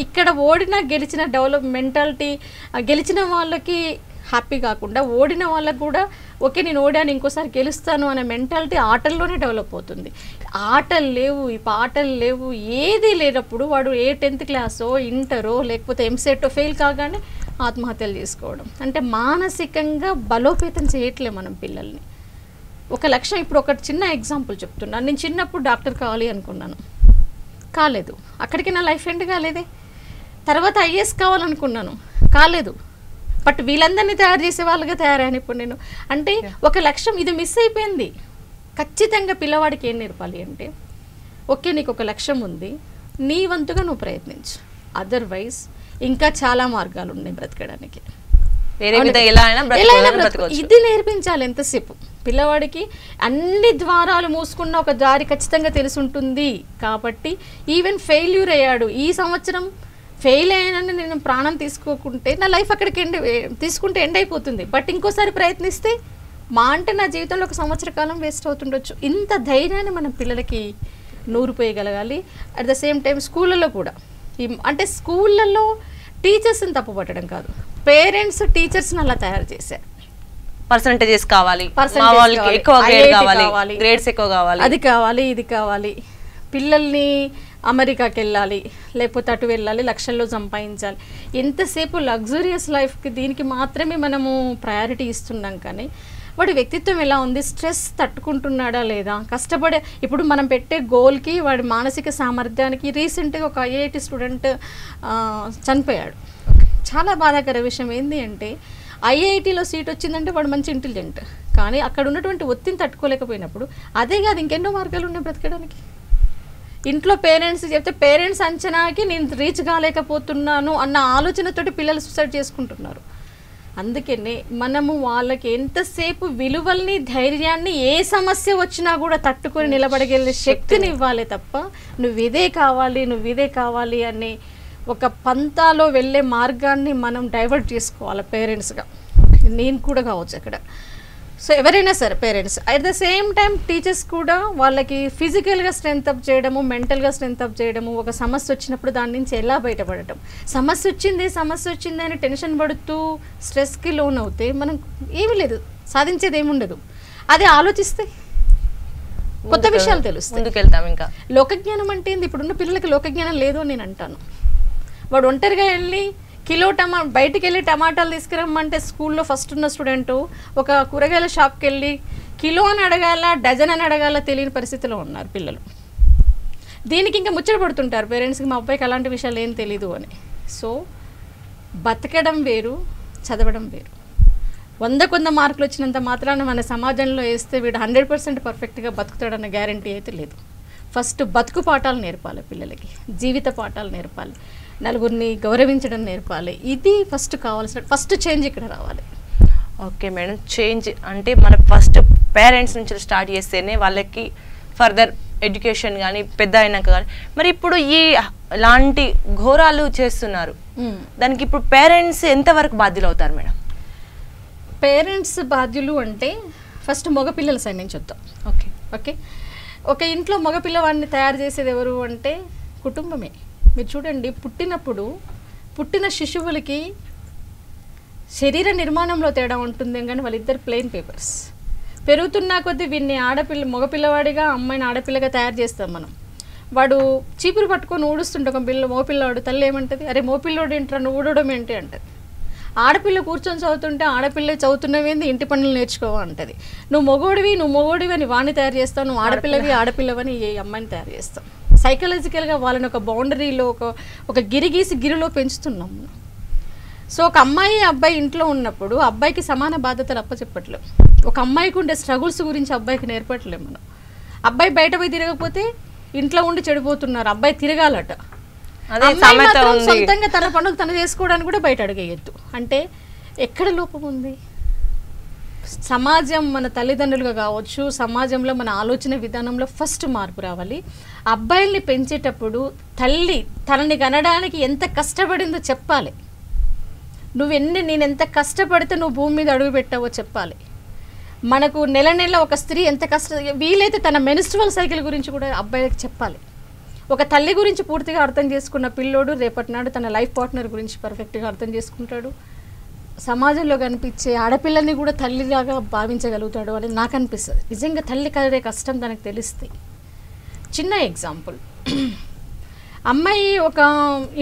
ఇక్కడ ఓడినా గెలిచిన మెంటాలిటీ, గెలిచిన వాళ్ళకి హ్యాపీ కాకుండా ఓడిన వాళ్ళకు కూడా ఓకే నేను ఓడాను ఇంకోసారి గెలుస్తాను అనే మెంటాలిటీ ఆటల్లోనే డెవలప్ అవుతుంది. ఆటలు లేవు, ఈ పాటలు లేవు, ఏది లేనప్పుడు వాడు 10th క్లాసో ఇంటరో లేకపోతే ఎంసెట్టో ఫెయిల్ కాగానే ఆత్మహత్యలు చేసుకోవడం. అంటే మానసికంగా బలోపేతం చేయట్లే మనం పిల్లల్ని. ఒక లక్ష్యం, ఇప్పుడు ఒక చిన్న ఎగ్జాంపుల్ చెప్తున్నాను. నేను చిన్నప్పుడు డాక్టర్ కావాలి అనుకున్నాను, కాలేదు. అక్కడికి నా లైఫ్ ఎండ్ కాలేదే. తర్వాత ఐఏఎస్ కావాలనుకున్నాను, కాలేదు. బట్ వీళ్ళందరినీ తయారు చేసే వాళ్ళుగా తయారయ్యాను ఇప్పుడు నేను. అంటే ఒక లక్ష్యం ఇది మిస్ అయిపోయింది. ఖచ్చితంగా పిల్లవాడికి ఏం నేర్పాలి అంటే, ఓకే నీకు ఒక లక్ష్యం ఉంది, నీ వంతుగా నువ్వు ప్రయత్నించు, అదర్వైజ్ ఇంకా చాలా మార్గాలు ఉన్నాయి బ్రతకడానికి. ఇది నేర్పించాలి ఎంతసేపు పిల్లవాడికి. అన్ని ద్వారాలు మూసుకున్న ఒక దారి ఖచ్చితంగా తెలిసి ఉంటుంది. కాబట్టి ఈవెన్ ఫెయిల్యూర్ అయ్యాడు, ఈ సంవత్సరం ఫెయిల్ అయ్యానని నేను ప్రాణం తీసుకోకుంటే నా లైఫ్ అక్కడికి ఎండ్ అయిపోతుంది. బట్ ఇంకోసారి ప్రయత్నిస్తే మా అంటే నా జీవితంలో 1 సంవత్సర కాలం వేస్ట్ అవుతుండొచ్చు. ఇంత ధైర్యాన్ని మనం పిల్లలకి నూరిపోయగలగాలి. అట్ ద సేమ్ టైం స్కూళ్ళలో కూడా, అంటే స్కూళ్ళల్లో టీచర్స్ని తప్పుపట్టడం కాదు, పేరెంట్స్ టీచర్స్ని అలా తయారు చేశారు. పర్సంటేజెస్ కావాలి, గ్రేడ్స్ ఎక్కువ కావాలి, అది కావాలి, ఇది కావాలి, పిల్లల్ని అమెరికాకి వెళ్ళాలి, లేకపోతే అటు వెళ్ళాలి, లక్షల్లో సంపాదించాలి. ఎంతసేపు లగ్జూరియస్ లైఫ్కి దీనికి మాత్రమే మనము ప్రయారిటీ ఇస్తున్నాం. కానీ వాడి వ్యక్తిత్వం ఎలా ఉంది, స్ట్రెస్ తట్టుకుంటున్నాడా లేదా, కష్టపడే, ఇప్పుడు మనం పెట్టే గోల్కి వాడి మానసిక సామర్థ్యానికి. రీసెంట్గా ఒక IIT స్టూడెంట్ చనిపోయాడు. చాలా బాధాకర విషయం ఏంటి అంటే, IITలో సీట్ వచ్చిందంటే వాడు మంచి ఇంటెలిజెంట్, కానీ అక్కడ ఉన్నటువంటి ఒత్తిడిని తట్టుకోలేకపోయినప్పుడు, అదే కాదు ఇంకెన్నో మార్గాలు ఉన్నాయి బ్రతకడానికి. ఇంట్లో పేరెంట్స్ చెప్తే పేరెంట్స్ అంచనాకి నేను రీచ్ కాలేకపోతున్నాను అన్న ఆలోచనతోటి పిల్లలు సూసైడ్ చేసుకుంటున్నారు. అందుకనే మనము వాళ్ళకి ఎంతసేపు విలువల్ని, ధైర్యాన్ని, ఏ సమస్య వచ్చినా కూడా తట్టుకొని నిలబడగలిగే శక్తిని ఇవ్వాలి తప్ప నువ్వు ఇదే కావాలి అని ఒక పంతాలో వెళ్ళే మార్గాన్ని మనం డైవర్ట్ చేసుకోవాలి పేరెంట్స్గా. నేను కూడా కావచ్చు అక్కడ. సో ఎవరైనా సరే parents, at the same time teachers కూడా వాళ్ళకి ఫిజికల్గా స్ట్రెంత్ అప్ చేయడము, మెంటల్గా స్ట్రెంత్ అప్ చేయడము. ఒక సమస్య వచ్చినప్పుడు దాని నుంచి ఎలా బయటపడటం, సమస్య వచ్చింది అని టెన్షన్ పడుతూ స్ట్రెస్కి లోన్ అవుతే మనం ఏమీ లేదు, సాధించేది ఏముండదు. అదే ఆలోచిస్తే కొత్త విషయాలు తెలుస్తాయి, ముందుకెళ్తాం. ఇంకా లోకజ్ఞానం అంటే ఏంది? ఇప్పుడున్న పిల్లలకి లోకజ్ఞానం లేదు అని నేను అంటాను. వాడు ఒంటరిగా వెళ్ళి బయటికి వెళ్ళి టమాటాలు తీసుకురమ్మంటే స్కూల్లో ఫస్ట్ ఉన్న స్టూడెంట్ ఒక కూరగాయల షాప్కి వెళ్ళి కిలో అని అడగాల, డజన్ అని అడగాల తెలియని పరిస్థితిలో ఉన్నారు పిల్లలు. దీనికి ఇంకా ముచ్చట పడుతుంటారు పేరెంట్స్కి, మా అబ్బాయికి అలాంటి విషయాలు ఏం తెలీదు అని. సో బతకడం వేరు, చదవడం వేరు. 100 మార్కులు వచ్చినంత మాత్రాన మన సమాజంలో వేస్తే వీడు 100% పర్ఫెక్ట్గా బతుకుతాడన్న గ్యారంటీ అయితే లేదు. ఫస్ట్ బతుకు పాఠాలు నేర్పాలి పిల్లలకి, జీవిత పాఠాలు నేర్పాలి, నలుగురిని గౌరవించడం నేర్పాలి. ఇది ఫస్ట్ చేంజ్ ఇక్కడ రావాలి. ఓకే మేడం, చేంజ్ అంటే మన ఫస్ట్ పేరెంట్స్ నుంచి స్టార్ట్ చేస్తేనే వాళ్ళకి ఫర్దర్ ఎడ్యుకేషన్ కానీ పెద్ద అయినాక కానీ. మరి ఇప్పుడు ఇలాంటి ఘోరాలు చేస్తున్నారు, దానికి ఇప్పుడు పేరెంట్స్ ఎంతవరకు బాధ్యులు అవుతారు మేడం? పేరెంట్స్ బాధ్యులు అంటే ఫస్ట్ మగపిల్లల సైడ్ నుంచి వద్దాం. ఓకే ఓకే, ఒక ఇంట్లో మగపిల్లవాడిని తయారు చేసేది ఎవరు అంటే కుటుంబమే. మీరు చూడండి, పుట్టిన శిశువులకి శరీర నిర్మాణంలో తేడా ఉంటుంది కానీ వాళ్ళిద్దరు ప్లెయిన్ పేపర్స్. పెరుగుతున్నా కొద్దీ వీడిని మగపిల్లవాడిగా, అమ్మాయిని ఆడపిల్లగా తయారు చేస్తాం మనం. వాడు చీపురు పట్టుకొని ఊడుస్తుంటే ఒక మగపిల్లవాడు, తల్లి ఏమంటుంది, అరే మగపిల్లవాడు ఏంట్రా నువ్వు ఊడడం ఏంటి అంటది. ఆడపిల్ల కూర్చొని చదువుతుంటే ఆడపిల్ల చదువుతున్నవేంది, ఇంటి పనులు నేర్చుకోవా అంటది. నువ్వు మొగోడివి అని వాడిని తయారు చేస్తావు, నువ్వు ఆడపిల్లవని ఈ అమ్మాయిని తయారు చేస్తావు. సైకలాజికల్గా వాళ్ళని ఒక బౌండరీలో ఒక గిరిగీసి గిరిలో పెంచుతున్నాం మనం. సో ఒక అమ్మాయి అబ్బాయి ఇంట్లో ఉన్నప్పుడు అబ్బాయికి సమాన బాధ్యతలు అప్పచెప్పట్లేము. ఒక అమ్మాయికి ఉండే స్ట్రగుల్స్ గురించి అబ్బాయికి నేర్పట్లేము మనం. అబ్బాయి బయట పోయి తిరగకపోతే ఇంట్లో ఉండి చెడిపోతున్నారు, అబ్బాయి తిరగాలట. సొంతంగా తన పనులు తను చేసుకోవడానికి కూడా బయట అడిగేయద్దు. అంటే ఎక్కడ లోపం ఉంది? సమాజం, మన తల్లిదండ్రులుగా కావచ్చు, సమాజంలో మన ఆలోచన విధానంలో ఫస్ట్ మార్పు రావాలి. అబ్బాయిల్ని పెంచేటప్పుడు తల్లి తనని కనడానికి ఎంత కష్టపడిందో చెప్పాలి. నేను ఎంత కష్టపడితే నువ్వు భూమి మీద అడుగు పెట్టావో చెప్పాలి. మనకు నెల ఒక స్త్రీ ఎంత వీలైతే తన మెన్స్ట్రువల్ సైకిల్ గురించి కూడా అబ్బాయిలకు చెప్పాలి. ఒక తల్లి గురించి పూర్తిగా అర్థం చేసుకున్న పిల్లోడు రేపటి నాడు తన లైఫ్ పార్ట్నర్ గురించి పర్ఫెక్ట్గా అర్థం చేసుకుంటాడు. సమాజంలో కనిపించే ఆడపిల్లని కూడా తల్లిలాగా భావించగలుగుతాడు అని నాకు అనిపిస్తుంది. నిజంగా తల్లి కలరే కష్టం తనకు తెలిస్తే. చిన్న ఎగ్జాంపుల్, అమ్మాయి ఒక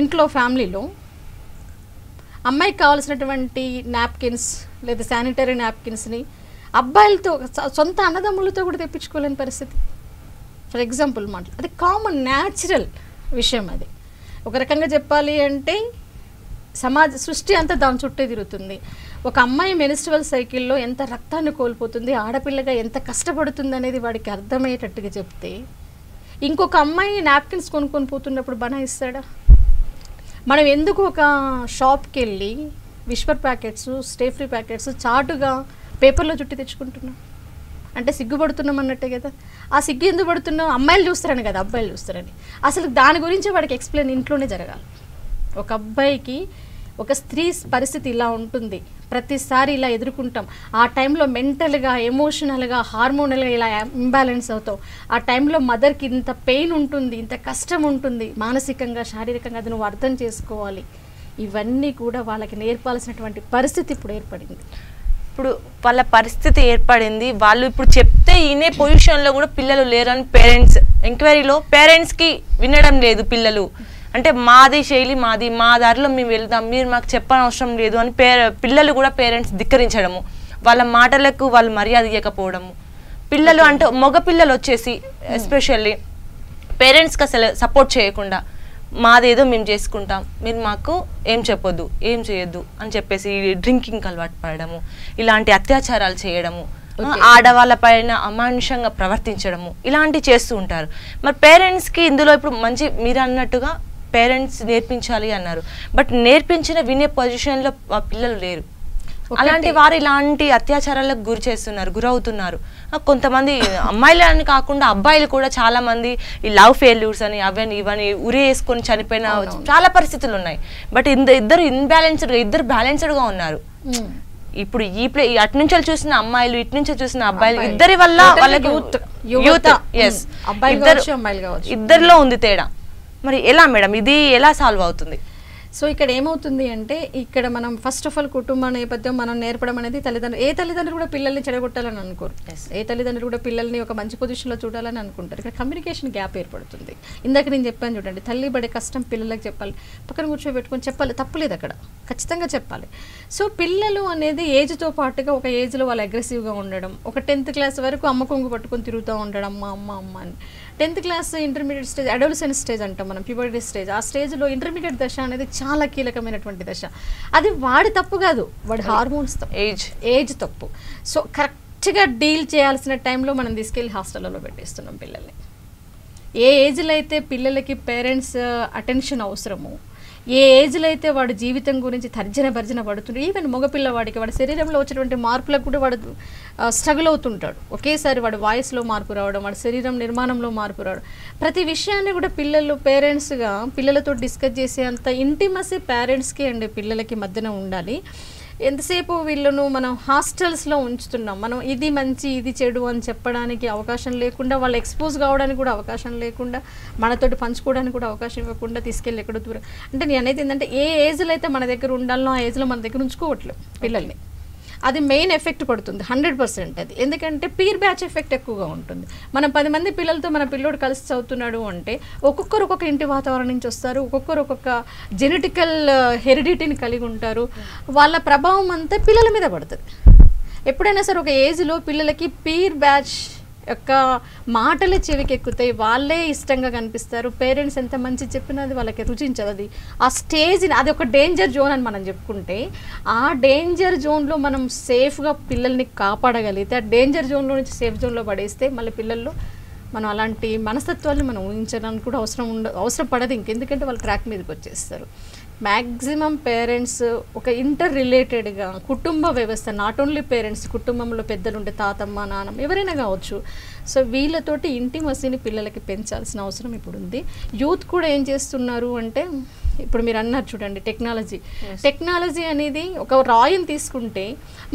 ఇంట్లో ఫ్యామిలీలో అమ్మాయికి కావాల్సినటువంటి నాప్కిన్స్ లేదా శానిటరీ నాప్కిన్స్ని అబ్బాయిలతో సొంత అన్నదమ్ములతో కూడా తెప్పించుకోలేని పరిస్థితి. ఫర్ ఎగ్జాంపుల్ అది కామన్ న్యాచురల్ విషయం. అది ఒక రకంగా చెప్పాలి అంటే సృష్టి అంతా దాని చుట్టే తిరుగుతుంది. ఒక అమ్మాయి మెన్స్ట్రువల్ సైకిల్లో ఎంత రక్తాన్ని కోల్పోతుంది, ఆడపిల్లగా ఎంత కష్టపడుతుంది అనేది వాడికి అర్థమయ్యేటట్టుగా చెప్తే ఇంకొక అమ్మాయి నాప్కిన్స్ కొనుక్కొని పోతున్నప్పుడు బనాయిస్తాడా? మనం ఎందుకు ఒక షాప్కి వెళ్ళి Whisper packets, stay free packets చాటుగా పేపర్లో చుట్టి తెచ్చుకుంటున్నాం? అంటే సిగ్గుపడుతున్నాం అన్నట్టే కదా. ఆ సిగ్గు ఎందుకు పడుతున్నాం? అమ్మాయిలు చూస్తారని కదా, అబ్బాయిలు చూస్తారని. అసలు దాని గురించి వాడికి ఎక్స్ప్లెయిన్ ఇంట్లోనే జరగాలి. ఒక అబ్బాయికి ఒక స్త్రీ పరిస్థితి ఇలా ఉంటుంది, ప్రతిసారి ఇలా ఎదుర్కొంటాం, ఆ టైంలో మెంటల్గా, ఎమోషనల్గా, హార్మోనల్గా ఇలా ఇంబ్యాలెన్స్ అవుతాం, ఆ టైంలో మదర్కి ఇంత పెయిన్ ఉంటుంది, ఇంత కష్టం ఉంటుంది, మానసికంగా శారీరకంగా అది నువ్వు అర్థం చేసుకోవాలి. ఇవన్నీ కూడా వాళ్ళకి నేర్పాల్సినటువంటి పరిస్థితి ఇప్పుడు ఏర్పడింది. ఇప్పుడు వాళ్ళ పరిస్థితి ఏర్పడింది, వాళ్ళు ఇప్పుడు చెప్తే ఈయనే పొజిషన్లో కూడా పిల్లలు లేరని పేరెంట్స్ ఎంక్వైరీలో పేరెంట్స్కి వినడం లేదు. పిల్లలు అంటే మాది శైలి, మా దారిలో మేము వెళ్దాం, మీరు మాకు చెప్పనవసరం లేదు అని పిల్లలు కూడా పేరెంట్స్ ధిక్కరించడము, వాళ్ళ మాటలకు వాళ్ళు మర్యాద ఇవ్వకపోవడము. పిల్లలు అంటే మగ పిల్లలు వచ్చేసి ఎస్పెషల్లీ పేరెంట్స్కి అసలు సపోర్ట్ చేయకుండా మాదేదో మేము చేసుకుంటాం, మీరు మాకు ఏం చెప్పొద్దు, ఏం చేయొద్దు అని చెప్పేసి డ్రింకింగ్ అలవాటు పడడము, ఇలాంటి అత్యాచారాలు చేయడము, ఆడవాళ్ళ పైన అమానుషంగా ప్రవర్తించడము, ఇలాంటివి చేస్తూ ఉంటారు. మరి పేరెంట్స్కి ఇందులో ఇప్పుడు మంచి మీరు అన్నట్టుగా పేరెంట్స్ నేర్పించాలి అన్నారు, బట్ నేర్పించిన వినే పొజిషన్లో పిల్లలు లేరు. అలాంటి వారు ఇలాంటి అత్యాచారాలకు గురవుతున్నారు. కొంతమంది అమ్మాయిలని కాకుండా అబ్బాయిలు కూడా చాలా మంది ఈ లవ్ ఫెయిల్యూర్స్ అని అవని ఇవని ఉరి వేసుకొని చనిపోయిన చాలా పరిస్థితులు ఉన్నాయి. బట్ ఇద్దరు ఇన్బ్యాలెన్స్డ్గా, ఇద్దరు బ్యాలెన్స్డ్గా ఉన్నారు. ఇప్పుడు అటు నుంచి చూసిన అమ్మాయిలు, ఇటు నుంచి చూసిన అబ్బాయిలు, ఇద్దరి వల్ల వాళ్ళకి యూత్ ఇద్దరిలో ఉంది తేడా. మరి ఎలా మేడం ఇది ఎలా సాల్వ్ అవుతుంది? సో ఇక్కడ ఏమవుతుంది అంటే, ఇక్కడ మనం ఫస్ట్ ఆఫ్ ఆల్ కుటుంబ నేపథ్యం మనం నేర్పడం అనేది ఏ తల్లిదండ్రులు కూడా పిల్లల్ని చెడగొట్టాలని అనుకోరు. ఏ తల్లిదండ్రులు కూడా పిల్లల్ని ఒక మంచి పొజిషన్లో చూడాలని అనుకుంటారు. ఇక్కడ కమ్యూనికేషన్ గ్యాప్ ఏర్పడుతుంది. ఇందాక నేను చెప్పాను చూడండి, తల్లి పడే కష్టం పిల్లలకు చెప్పాలి, పక్కన కూర్చోబెట్టుకొని చెప్పాలి, తప్పులేదు అక్కడ, ఖచ్చితంగా చెప్పాలి. సో పిల్లలు అనేది ఏజ్తో పాటుగా ఒక ఏజ్లో వాళ్ళు అగ్రెసివ్గా ఉండడం, ఒక 10th క్లాస్ వరకు అమ్మ కొంగు పట్టుకొని తిరుగుతూ ఉండడం, అమ్మ అని. 10th class intermediate stage, adolescent stage అంటాం మనం, ప్యూబర్టీ స్టేజ్. ఆ స్టేజ్లో ఇంటర్మీడియట్ దశ అనేది చాలా కీలకమైనటువంటి దశ. అది వాడి తప్పు కాదు, వాడి హార్మోన్స్ తప్పు, ఏజ్ తప్పు. సో కరెక్ట్గా డీల్ చేయాల్సిన టైంలో మనం తీసుకెళ్ళి హాస్టల్లో పెట్టేస్తున్నాం పిల్లల్ని. ఏ ఏజ్లో అయితే పిల్లలకి పేరెంట్స్ అటెన్షన్ అవసరమో, ఏ ఏజ్లో అయితే వాడు జీవితం గురించి భర్జన పడుతుంటాడు, ఈవెన్ మగపిల్లవాడికి వాడి శరీరంలో వచ్చినటువంటి మార్పులకు కూడా వాడు స్ట్రగుల్ అవుతుంటాడు. ఒకేసారి వాడి వాయిస్లో మార్పు రావడం, వాడి శరీరం నిర్మాణంలో మార్పు రావడం, ప్రతి విషయాన్ని కూడా పిల్లలు పేరెంట్స్గా పిల్లలతో డిస్కస్ చేసే అంత ఇంటిమసీ పేరెంట్స్కి అండ్ పిల్లలకి మధ్యన ఉండాలి. ఎంతసేపు వీళ్ళను మనం హాస్టల్స్లో ఉంచుతున్నాం, మనం ఇది మంచి ఇది చెడు అని చెప్పడానికి అవకాశం లేకుండా, వాళ్ళు ఎక్స్పోజ్ కావడానికి కూడా అవకాశం లేకుండా, మనతోటి పంచుకోవడానికి కూడా అవకాశం ఇవ్వకుండా తీసుకెళ్ళి ఎక్కడ దూరం. అంటే నేను అనేది ఏంటంటే ఏ ఏజ్లో అయితే మన దగ్గర ఉండాలనో ఆ ఏజ్లో మన దగ్గర ఉంచుకోవట్లేదు పిల్లల్ని. అది మెయిన్ ఎఫెక్ట్ పడుతుంది 100%. అది ఎందుకంటే పీర్ బ్యాచ్ ఎఫెక్ట్ ఎక్కువగా ఉంటుంది. మనం 10 మంది పిల్లలతో మన పిల్లోడు కలిసి చదువుతున్నాడు అంటే ఒక్కొక్కరు ఒక్కొక్క ఇంటి వాతావరణం నుంచి వస్తారు, ఒక్కొక్కరు ఒక్కొక్క జెనెటికల్ హెరిడిటీని కలిగి ఉంటారు. వాళ్ళ ప్రభావం అంతా పిల్లల మీద పడుతుంది. ఎప్పుడైనా సరే ఒక ఏజ్లో పిల్లలకి పీర్ బ్యాచ్ యొక్క మాటలే చెవికి ఎక్కుతాయి, వాళ్ళే ఇష్టంగా కనిపిస్తారు. పేరెంట్స్ ఎంత మంచి చెప్పినా అది వాళ్ళకి రుచించదు. అది ఆ స్టేజ్ని, అది ఒక డేంజర్ జోన్ అని మనం చెప్పుకుంటే, ఆ డేంజర్ జోన్లో మనం సేఫ్గా పిల్లల్ని కాపాడగలిగితే, ఆ డేంజర్ జోన్లో నుంచి సేఫ్ జోన్లో పడేస్తే మళ్ళీ పిల్లల్లో మనం అలాంటి మనస్తత్వాన్ని మనం ఊహించడానికి కూడా అవసరం పడదు ఇంకెందుకంటే వాళ్ళు ట్రాక్ మీదకి వచ్చేస్తారు. మ్యాక్సిమం పేరెంట్స్ ఒక ఇంటర్ రిలేటెడ్గా కుటుంబ వ్యవస్థ, నాట్ ఓన్లీ పేరెంట్స్, కుటుంబంలో పెద్దలు ఉంటే తాతమ్మ నాన్నమ్మ ఎవరైనా కావచ్చు, సో వీళ్ళతోటి ఇంటిమసీని పిల్లలకి పెంచాల్సిన అవసరం ఇప్పుడు ఉంది. యూత్ కూడా ఏం చేస్తున్నారు అంటే, ఇప్పుడు మీరు అన్నారు చూడండి టెక్నాలజీ అనేది, ఒక రాయిని తీసుకుంటే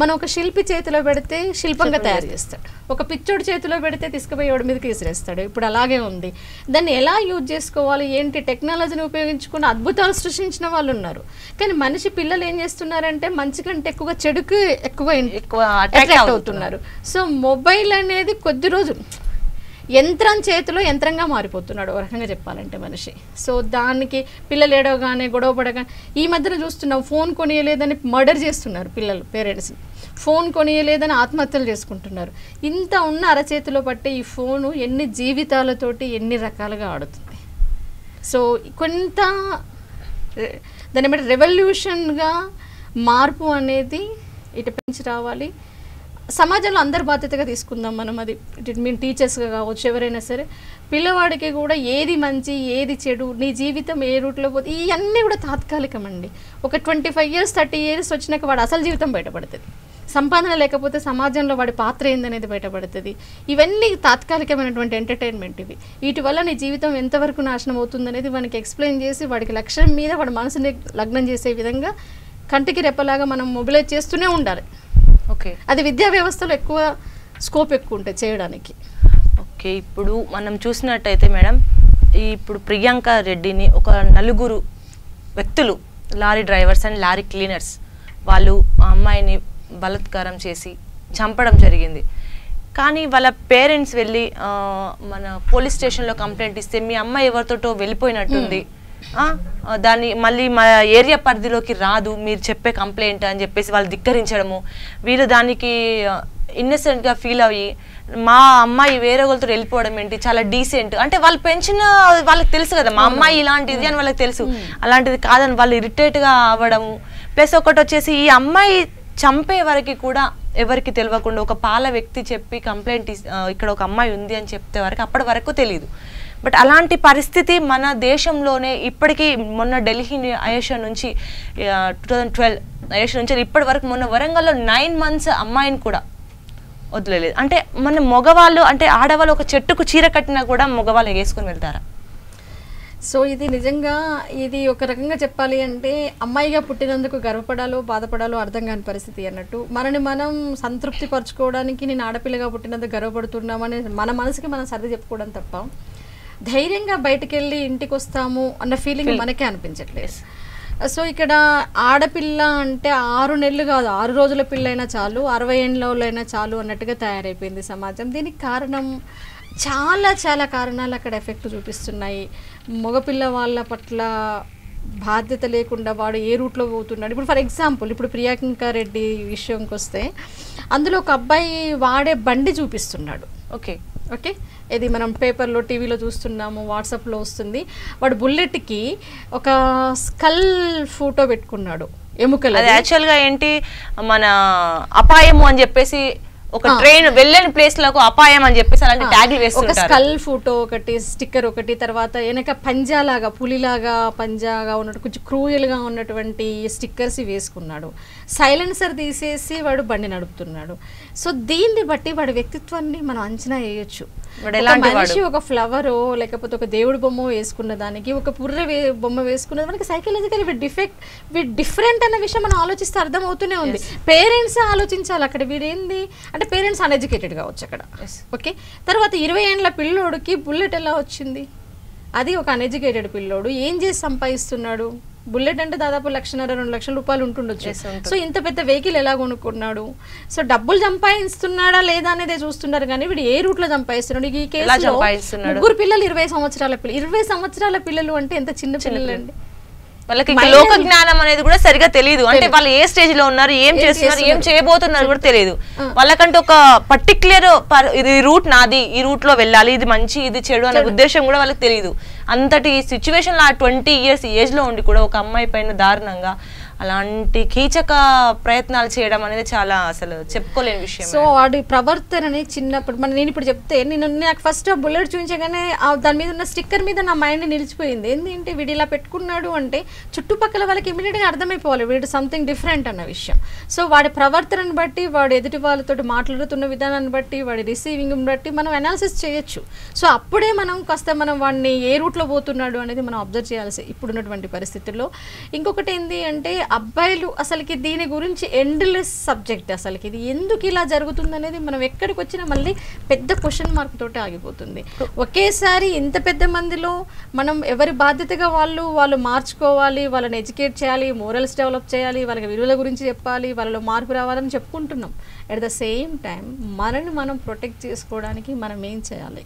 మనం ఒక శిల్పి చేతిలో పెడితే శిల్పంగా తయారు చేస్తాడు, ఒక పిచ్చోడి చేతిలో పెడితే తీసుకుపోయి వాడి మీదకి విసిరేస్తాడు. ఇప్పుడు అలాగే ఉంది. దాన్ని ఎలా యూజ్ చేసుకోవాలి ఏంటి, టెక్నాలజీని ఉపయోగించుకుని అద్భుతాలు సృష్టించిన వాళ్ళు ఉన్నారు. కానీ మనిషి పిల్లలు ఏం చేస్తున్నారంటే మంచి కంటే ఎక్కువగా చెడుకు ఎక్కువ అట్రాక్ట్ అవుతున్నారు. సో మొబైల్ అనేది కొద్ది రోజులు యంత్రం చేతిలో యంత్రంగా మారిపోతున్నాడు ఒక రకంగా చెప్పాలంటే మనిషి. సో దానికి పిల్లలు ఏడవగానే గొడవ పడగానే, ఈ మధ్యన చూస్తున్నాం ఫోన్ కొనియలేదని మర్డర్ చేస్తున్నారు పిల్లలు పేరెంట్స్ని, ఫోన్ కొనియలేదని ఆత్మహత్యలు చేసుకుంటున్నారు. ఇంత ఉన్న అరచేతిలో పట్టే ఈ ఫోను ఎన్ని జీవితాలతోటి ఎన్ని రకాలుగా ఆడుతుంది. సో కొంత దాని బట్టి రెవల్యూషన్గా మార్పు అనేది ఇటు పెంచి రావాలి. సమాజంలో అందరి బాధ్యతగా తీసుకుందాం మనం. అది ఇట్ మీన్ టీచర్స్గా కావచ్చు, ఎవరైనా సరే పిల్లవాడికి కూడా ఏది మంచి ఏది చెడు, నీ జీవితం ఏ రూట్లో పోతే, ఇవన్నీ కూడా తాత్కాలికమండి. ఒక 25 years 30 years వచ్చినాక వాడు అసలు జీవితం బయటపడుతుంది. సంపాదన లేకపోతే సమాజంలో వాడి పాత్ర ఏందనేది బయటపడుతుంది. ఇవన్నీ తాత్కాలికమైనటువంటి ఎంటర్టైన్మెంట్. ఇవి వీటి వల్ల నీ జీవితం ఎంతవరకు నాశనం అవుతుందనేది వానికి ఎక్స్ప్లెయిన్ చేసి, వాడికి లక్ష్యం మీద వాడి మనసుని లగ్నం చేసే విధంగా కంటికి రెప్పలాగా మనం మొబిలైజ్ చేస్తూనే ఉండాలి. ఓకే, అది విద్యా వ్యవస్థలో ఎక్కువ స్కోప్ ఎక్కువ ఉంటుంది చేయడానికి. ఓకే, ఇప్పుడు మనం చూసినట్టయితే మేడం, ఇప్పుడు ప్రియాంక రెడ్డిని ఒక 4 వ్యక్తులు, lorry drivers and lorry cleaners, వాళ్ళు ఆ అమ్మాయిని బలాత్కారం చేసి చంపడం జరిగింది. కానీ వాళ్ళ పేరెంట్స్ వెళ్ళి మన పోలీస్ స్టేషన్లో కంప్లైంట్ ఇస్తే, మీ అమ్మాయి ఎవరితోటో వెళ్ళిపోయినట్టుంది, దాన్ని మళ్ళీ మా ఏరియా పరిధిలోకి రాదు మీరు చెప్పే కంప్లైంట్ అని చెప్పేసి వాళ్ళు ధిక్కరించడము, వీళ్ళు దానికి ఇన్నసెంట్గా ఫీల్ అయ్యి మా అమ్మాయి వేరే వాళ్ళతో వెళ్ళిపోవడం ఏంటి, చాలా డీసెంట్ అంటే వాళ్ళు పెంచిన వాళ్ళకి తెలుసు కదా మా అమ్మాయి ఇలాంటిది అని వాళ్ళకి తెలుసు, అలాంటిది కాదని వాళ్ళు ఇరిటేట్గా అవ్వడము. ప్లస్ ఒకటి వచ్చేసి ఈ అమ్మాయి చంపే వరకు కూడా ఎవరికి తెలియకుండా ఒక పాల వ్యక్తి చెప్పి కంప్లైంట్ ఇక్కడ ఒక అమ్మాయి ఉంది అని చెప్తే వరకు అప్పటి వరకు తెలియదు. బట్ అలాంటి పరిస్థితి మన దేశంలోనే ఇప్పటికీ, మొన్న ఢిల్లీ అయేషా నుంచి 2012 అయేషా నుంచి ఇప్పటి వరకు, మొన్న వరంగల్లో 9 months అమ్మాయిని కూడా వదిలేదు. అంటే మన మగవాళ్ళు అంటే ఆడవాళ్ళు ఒక చెట్టుకు చీర కట్టినా కూడా మగవాళ్ళు వేసుకొని వెళ్తారా? సో ఇది నిజంగా, ఇది ఒక రకంగా చెప్పాలి అంటే అమ్మాయిగా పుట్టినందుకు గర్వపడాలో బాధపడాలో అర్థం కాని పరిస్థితి అన్నట్టు. మనని మనం సంతృప్తి పరచుకోవడానికి నేను ఆడపిల్లగా పుట్టినందుకు గర్వపడుతున్నామని మన మనసుకి మనం సర్ది చెప్పుకోవడం తప్ప, ధైర్యంగా బయటకు వెళ్ళి ఇంటికి వస్తాము అన్న ఫీలింగ్ మనకే అనిపించట్లేదు. సో ఇక్కడ ఆడపిల్ల అంటే 6 నెలలు కాదు, 6 రోజుల పిల్లైనా చాలు, 60 ఏళ్ళైనా చాలు అన్నట్టుగా తయారైపోయింది సమాజం. దీనికి కారణం చాలా చాలా కారణాలు అక్కడ ఎఫెక్ట్ చూపిస్తున్నాయి. మగపిల్ల వాళ్ళ పట్ల బాధ్యత లేకుండా వాడు ఏ రూట్లో పోతున్నాడు. ఇప్పుడు ఫర్ ఎగ్జాంపుల్, ఇప్పుడు ప్రియాంక రెడ్డి విషయంకి వస్తే, అందులో ఒక అబ్బాయి వాడే బండి చూపిస్తున్నాడు. ఓకే, ఇది మనం పేపర్లో టీవీలో చూస్తున్నాము, వాట్సాప్లో వస్తుంది. వాడు బుల్లెట్కి ఒక స్కల్ ఫోటో పెట్టుకున్నాడు, ఎముకలు. అది యాక్చువల్గా ఏంటి, మన అపాయము అని చెప్పేసి ఒక ట్రైన్ వెళ్ళని ప్లేస్ లకు అపాయం అని చెప్పేసి అలాంటి ట్యాగ్లు వేస్తుంటారు. ఒక స్కల్ ఫోటో ఒకటి, స్టిక్కర్ ఒకటి, తర్వాత వెనక పంజాలాగా పులిలాగా పంజాగా ఉన్నట్టు కొంచెం క్రూయల్ గా ఉన్నటువంటి స్టిక్కర్స్ వేసుకున్నాడు. సైలెన్సర్ తీసేసి వాడు బండి నడుపుతున్నాడు. సో దీన్ని బట్టి వాడి వ్యక్తిత్వాన్ని మనం అంచనా వేయొచ్చు. మనిషి ఒక ఫ్లవరో లేకపోతే ఒక దేవుడి బొమ్మ వేసుకున్న దానికి, ఒక పుర్రె బొమ్మ వేసుకున్న దానికి సైకలాజికల్ డిఫరెంట్ అన్న విషయం మనం ఆలోచిస్తే అర్థం అవుతూనే ఉంది. పేరెంట్స్ ఆలోచించాలి అక్కడ. వీడేంది అంటే పేరెంట్స్ అన్ఎడ్యుకేటెడ్ కావచ్చు అక్కడ. ఓకే, తర్వాత 20 ఏళ్ళ పిల్లోడికి బుల్లెట్ ఎలా వచ్చింది? అది ఒక అన్ఎడ్యుకేటెడ్ పిల్లోడు ఏం చేసి సంపాదిస్తున్నాడు? బుల్లెట్ అంటే దాదాపు 1,00,000-2 లక్షల రూపాయలు ఉంటుండొచ్చు. సో ఇంత పెద్ద వెహికల్ ఎలా కొనుక్కున్నాడు? సో డబ్బులు సంపాదిస్తున్నాడా లేదా అనేది చూస్తున్నారు, కానీ వీడు ఏ రూట్ లో సంపాదిస్తున్నాడు? ఈ కేసులో 3 పిల్లలు 20 సంవత్సరాల పిల్లలు. 20 సంవత్సరాల పిల్లలు అంటే ఎంత చిన్న పిల్లలు అండి. వాళ్ళకి లోక జ్ఞానం అనేది కూడా సరిగా తెలియదు. అంటే వాళ్ళు ఏ స్టేజ్ లో ఉన్నారు, ఏం చేస్తున్నారు, ఏం చేయబోతున్నారు కూడా తెలియదు. వాళ్ళకంటే ఒక పర్టిక్యులర్ ఇది రూట్ నాది, ఈ రూట్ లో వెళ్ళాలి, ఇది మంచి ఇది చెడు అనే ఉద్దేశం కూడా వాళ్ళకి తెలియదు. అంతటి సిచ్యువేషన్ లో 20 years ఏజ్ లో ఉండి కూడా ఒక అమ్మాయి పైన దారుణంగా అలాంటి కీచక ప్రయత్నాలు చేయడం అనేది చాలా అసలు చెప్పుకోలేని విషయం. సో వాడి ప్రవర్తనని చిన్నప్పుడు నేను ఇప్పుడు చెప్తే నాకు ఫస్ట్ ఆ బుల్లెట్ చూపించగానే దాని మీద ఉన్న స్టిక్కర్ మీద నా మైండ్ నిలిచిపోయింది. ఏంటంటే వీడు ఇలా పెట్టుకున్నాడు అంటే చుట్టుపక్కల వాళ్ళకి ఇమీడియట్గా అర్థమైపోవాలి వీడు సంథింగ్ డిఫరెంట్ అన్న విషయం. సో వాడి ప్రవర్తనని బట్టి, వాడు ఎదుటి వాళ్ళతో మాట్లాడుతున్న విధానాన్ని బట్టి, వాడి రిసీవింగ్ బట్టి మనం అనాలిసిస్ చేయొచ్చు. సో అప్పుడే మనం కాస్త మనం వాడిని ఏ రూట్లో పోతున్నాడు అనేది మనం అబ్జర్వ్ చేయాల్సి ఇప్పుడున్నటువంటి పరిస్థితుల్లో. ఇంకొకటి ఏంటి అంటే అబ్బాయిలు అసలుకి దీని గురించి ఎండ్లెస్ సబ్జెక్ట్. అసలుకి ఇది ఎందుకు ఇలా జరుగుతుంది అనేది మనం ఎక్కడికి వచ్చినా మళ్ళీ పెద్ద క్వశ్చన్ మార్క్ తోటి ఆగిపోతుంది. ఒకేసారి ఇంత పెద్ద మందిలో మనం ఎవరి బాధ్యతగా వాళ్ళు మార్చుకోవాలి, వాళ్ళని ఎడ్యుకేట్ చేయాలి, మోరల్స్ డెవలప్ చేయాలి, వాళ్ళకి విలువల గురించి చెప్పాలి, వాళ్ళలో మార్పు రావాలని చెప్పుకుంటున్నాం. అట్ ద సేమ్ టైం మనల్ని మనం ప్రొటెక్ట్ చేసుకోవడానికి మనం ఏం చేయాలి?